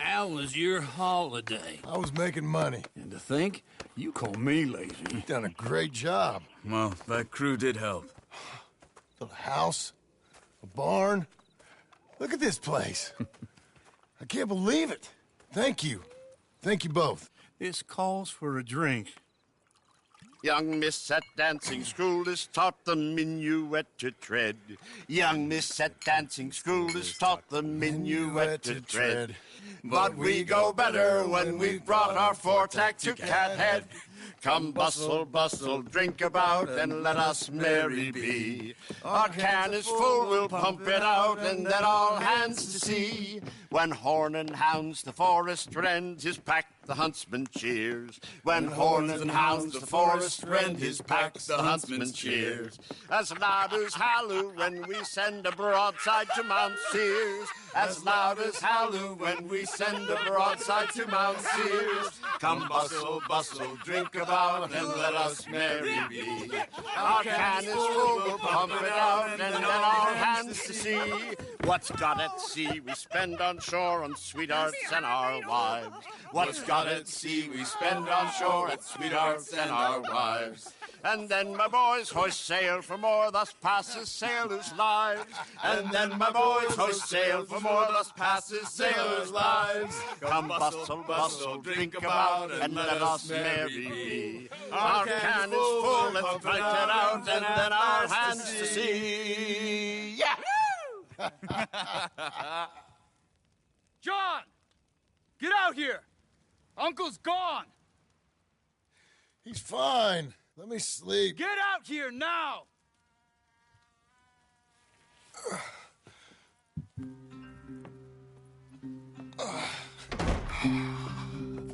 How was your holiday? I was making money. And to think, you call me lazy. You've done a great job. Well, that crew did help. Little house, a barn. Look at this place. I can't believe it. Thank you. Thank you both. This calls for a drink. Young miss at dancing school is taught the minuet to tread. Young miss at dancing school is taught the minuet to tread. But we go better when we've brought our four-tack to Cathead. Come bustle, bustle, drink about, and let us merry be. Our can is full, we'll pump it out, and then all hands to sea. When horn and hounds the forest rend his pack, the huntsman cheers. When horn and hounds the forest rend his pack, the huntsman cheers. As loud as halloo when we send a broadside to Mount Sears. As loud as halloo when we send a broadside to Mount Sears. Come bustle, bustle, drink about, and let us merry be. Our can is full, we'll pump it out, and then all hands to sea. What's got at sea we spend on shore on sweethearts and our wives. What's got at sea we spend on shore at sweethearts and our wives. And then my boys hoist sail for more, thus passes sailors' lives. And then my boys hoist sail for more, thus passes sailors' lives. Come bustle, bustle, drink about, and let us merry be. Our can is full, let's drink it out, and then our hands to sea. Yeah! John! Get out here! Uncle's gone! He's fine. Let me sleep. Get out here now!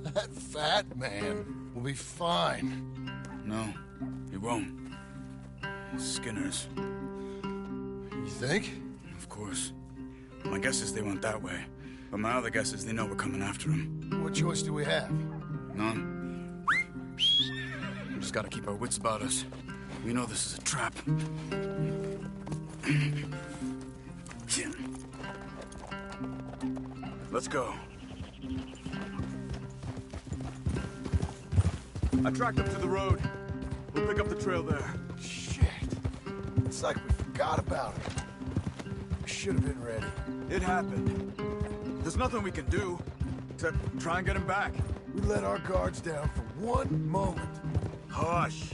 That fat man will be fine. No, he won't. Skinner's. You think? Of course. My guess is they went that way. But my other guess is they know we're coming after him. What choice do we have? None. We just gotta keep our wits about us. We know this is a trap. Let's go. I tracked up to the road. We'll pick up the trail there. Shit. It's like we forgot about it. We should have been ready. It happened. There's nothing we can do, except try and get him back. We let our guards down for one moment. Hush.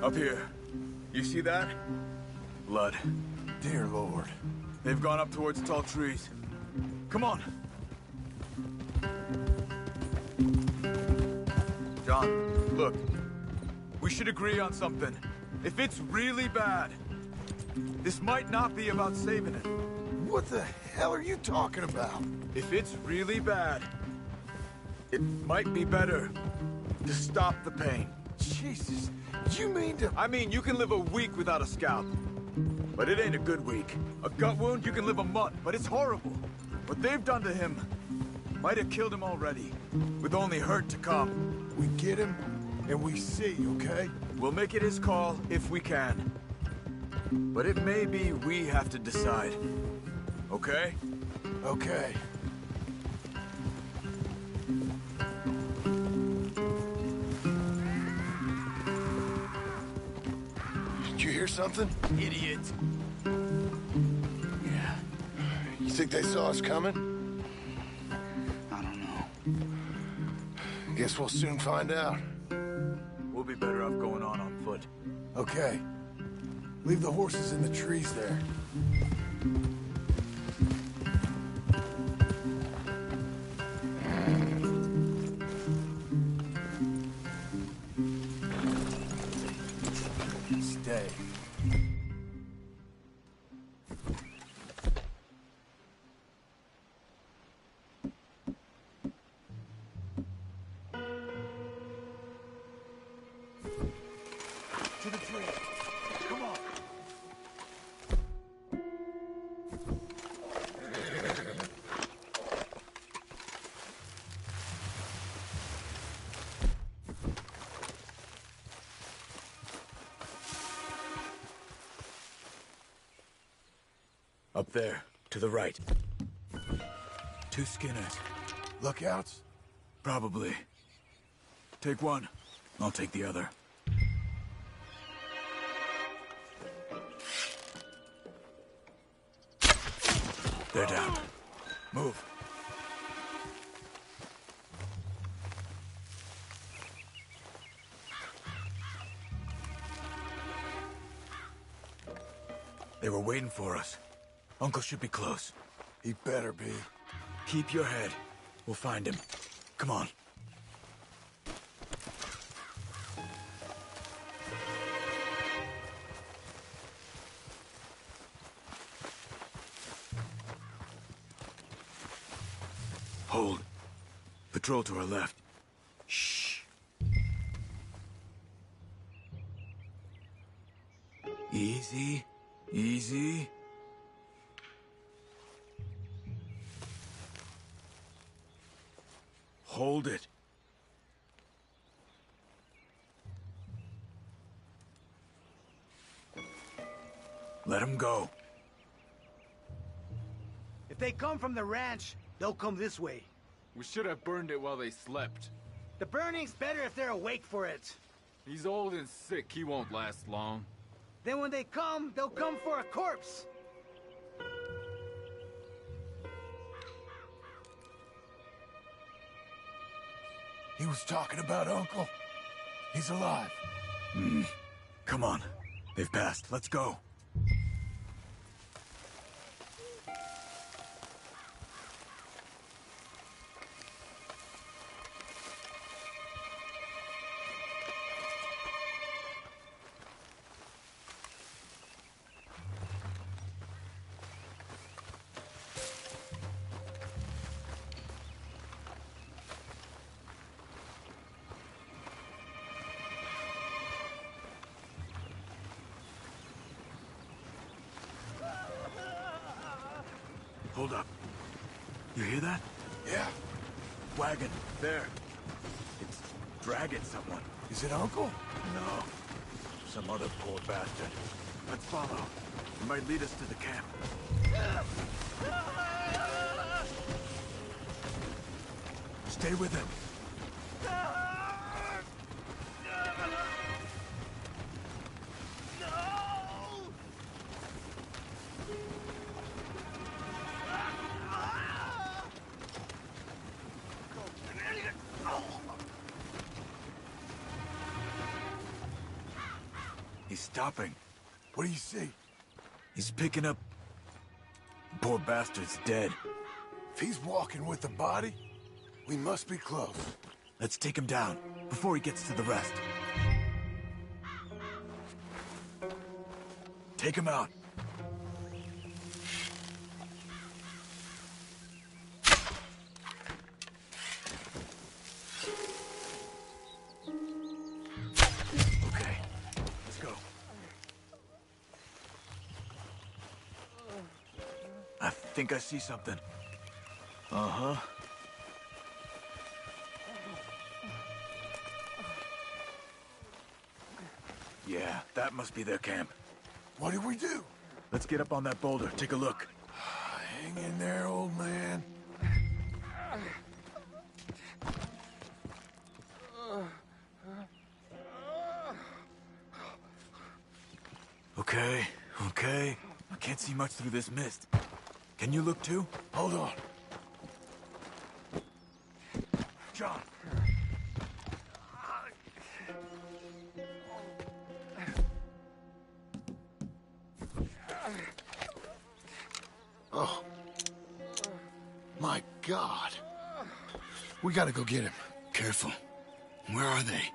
Up here. You see that? Blood. Dear Lord. They've gone up towards tall trees. Come on. John, look. We should agree on something. If it's really bad, this might not be about saving it. What the hell are you talking about? If it's really bad, it might be better to stop the pain. Jesus, you mean to... I mean, you can live a week without a scalp, but it ain't a good week. A gut wound, you can live a month, but it's horrible. What they've done to him might have killed him already, with only hurt to come. We get him, and we see, okay? We'll make it his call if we can. But it may be we have to decide. Okay? Okay. Did you hear something? Idiot. Yeah. You think they saw us coming? I don't know. Guess we'll soon find out. We'll be better off going on foot. Okay. Leave the horses in the trees there. Stay. To the tree. Come on. Up there, to the right. 2 Skinners. Lookouts? Probably. Take one. I'll take the other. They're down. Move. They were waiting for us. Uncle should be close. He better be. Keep your head. We'll find him. Come on. Hold. Patrol to our left. Shh. Easy. Easy. Hold it. Let him go. If they come from the ranch, they'll come this way. We should have burned it while they slept. The burning's better if they're awake for it. He's old and sick. He won't last long. Then when they come, they'll come for a corpse. He was talking about Uncle. He's alive. Come on. They've passed. Let's go. Hold up. You hear that? Yeah. Wagon. There. It's dragging someone. Is it Uncle? No. Some other poor bastard. Let's follow. It might lead us to the camp. Stay with him. He's stopping. What do you see? He's picking up... Poor bastard's dead. If he's walking with the body, we must be close. Let's take him down before he gets to the rest. Take him out. Okay, let's go. I think I see something. Uh-huh. Yeah, that must be their camp. What do we do? Let's get up on that boulder. Take a look. Hang in there, old man. Okay, okay. I can't see much through this mist. Can you look too? Hold on. John. Oh. My God. We gotta go get him. Careful. Where are they?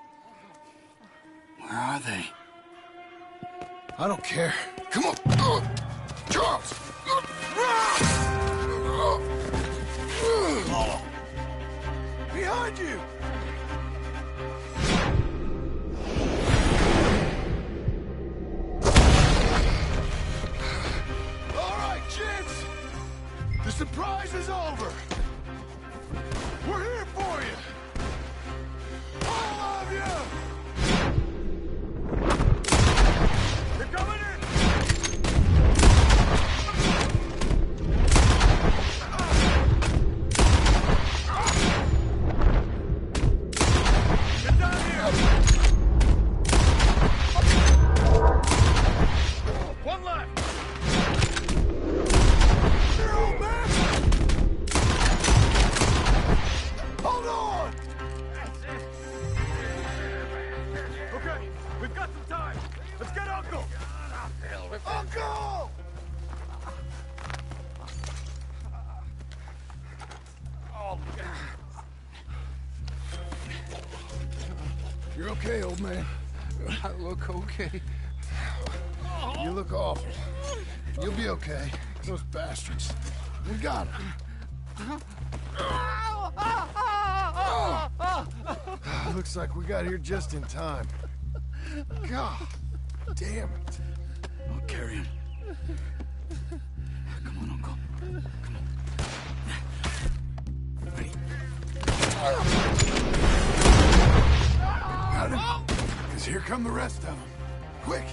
Where are they? I don't care. Come on. Charles! Behind you! All right, gents. The surprise is over. We're here for you. All of you! They're coming in! okay, old man? I look okay. You look awful. You'll be okay. Those bastards. We got them. Looks like we got here just in time. God damn it. I'll carry him. Come on, Uncle. Come on. Ready? Got him? Because here come the rest of them. Quick!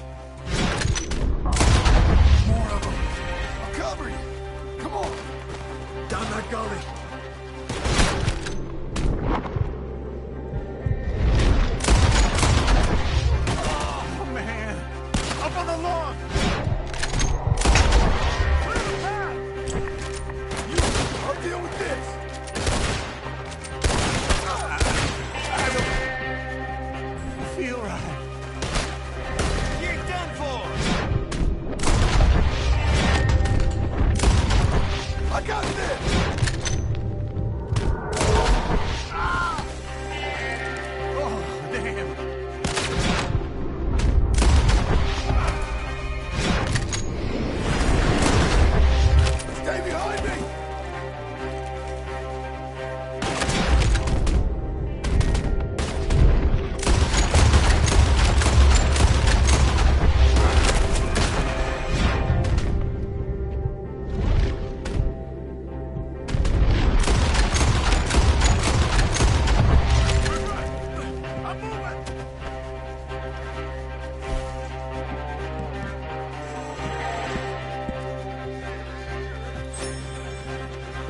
More of them. I'll cover you. Come on. Down that gully. Oh, man. Up on the lawn. I'll deal with this. I don't feel right. You're done for. I got this. Oh, damn. Stay behind me.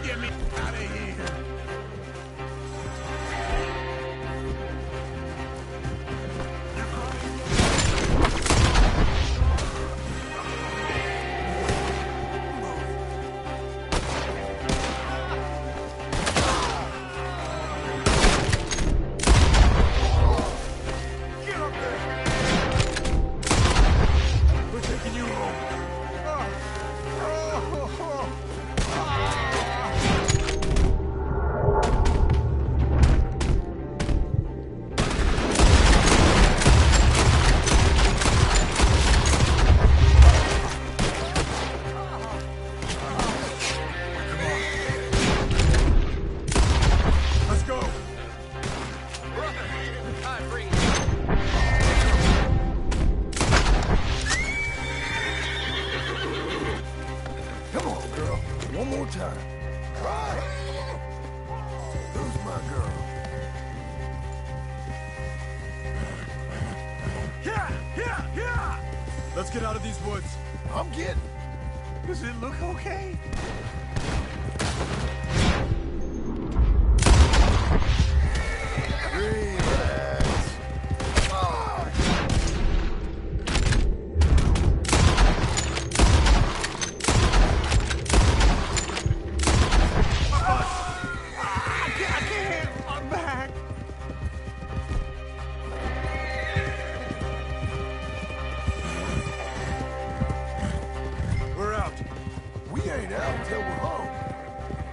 Get me out of here. Get up there. We're taking you home. Let's go. Come on, girl. One more time. Right. Who's my girl? Yeah! Let's get out of these woods. I'm getting. Does it look okay? Relax. Fuck. I can't. I'm back. We're out. We ain't out until we're home.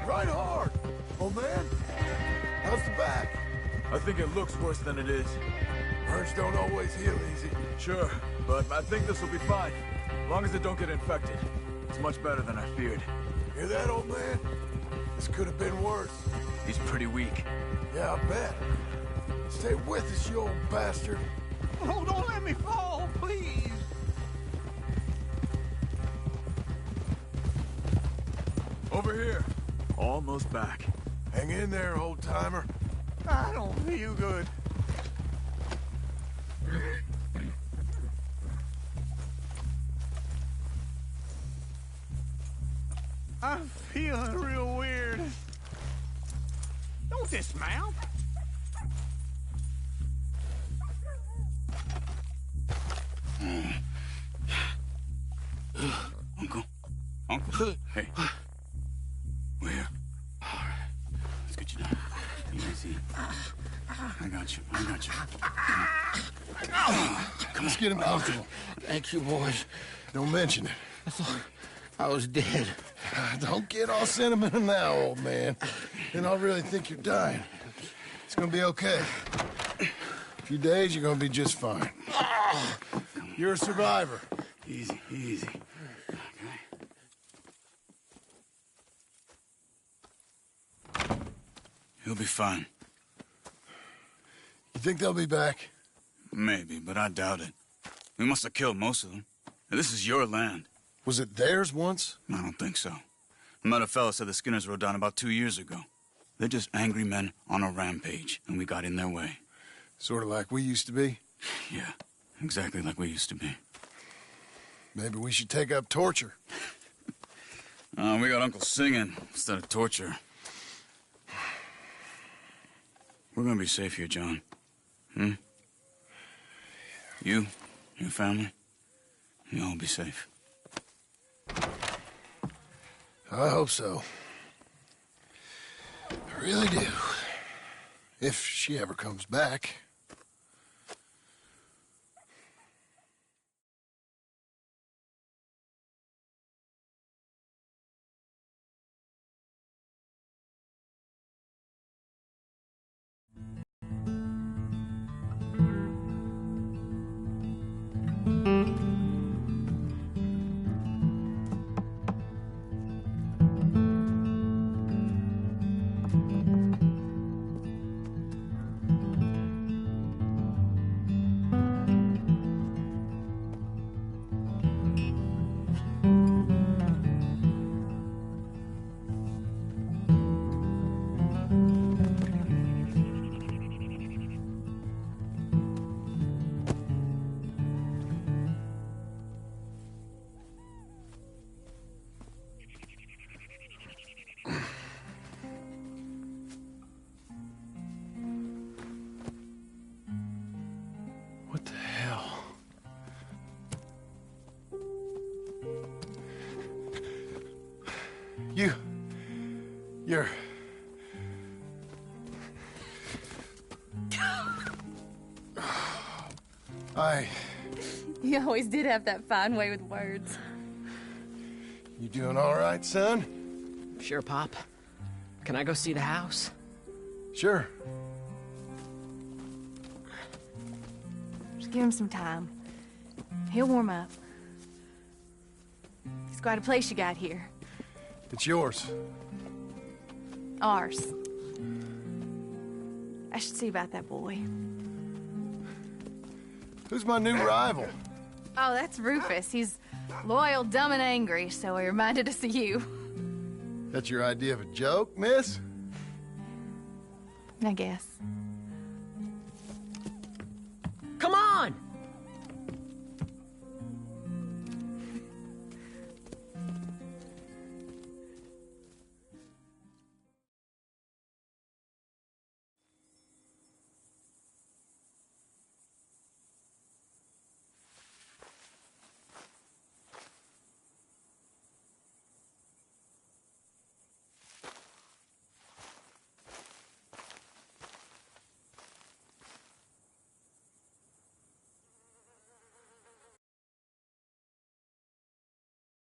Right hard. Oh, man. How's the back? I think it looks worse than it is. Burns don't always heal easy. Sure, but I think this will be fine. As long as it don't get infected. It's much better than I feared. Hear that, old man? This could have been worse. He's pretty weak. Yeah, I bet. Stay with us, you old bastard. Oh, don't let me fall, please. Over here. Almost back. Hang in there, old-timer. I don't feel good. I'm feeling real weird. Don't dismount. Uncle. Hey. We're here. All right. Let's get you down. Easy. I got you. Come on. Let's get him comfortable. Thank you, boys. Don't mention it. I thought I was dead. Don't get all sentimental now, old man. Then I'll really think you're dying. It's gonna be okay. few days, you're gonna be just fine. You're a survivor. Easy, easy. Okay. He'll be fine. You think they'll be back? Maybe, but I doubt it. We must have killed most of them. This is your land. Was it theirs once? I don't think so. I met a fella said the Skinners rode down about 2 years ago. They're just angry men on a rampage, and we got in their way. Sort of like we used to be? Yeah, exactly like we used to be. Maybe we should take up torture. We got Uncle singing instead of torture. We're gonna be safe here, John. You, your family, you'll all be safe. I hope so. I really do. If she ever comes back. What the hell? You're... You always did have that fine way with words. You doing all right, son? Sure, Pop. Can I go see the house? Sure. Just give him some time. He'll warm up. It's quite a place you got here. It's yours. Ours. I should see about that boy. Who's my new rival? Oh, that's Rufus. He's loyal, dumb, and angry, so he reminded us of you. That's your idea of a joke, miss? I guess. Come on!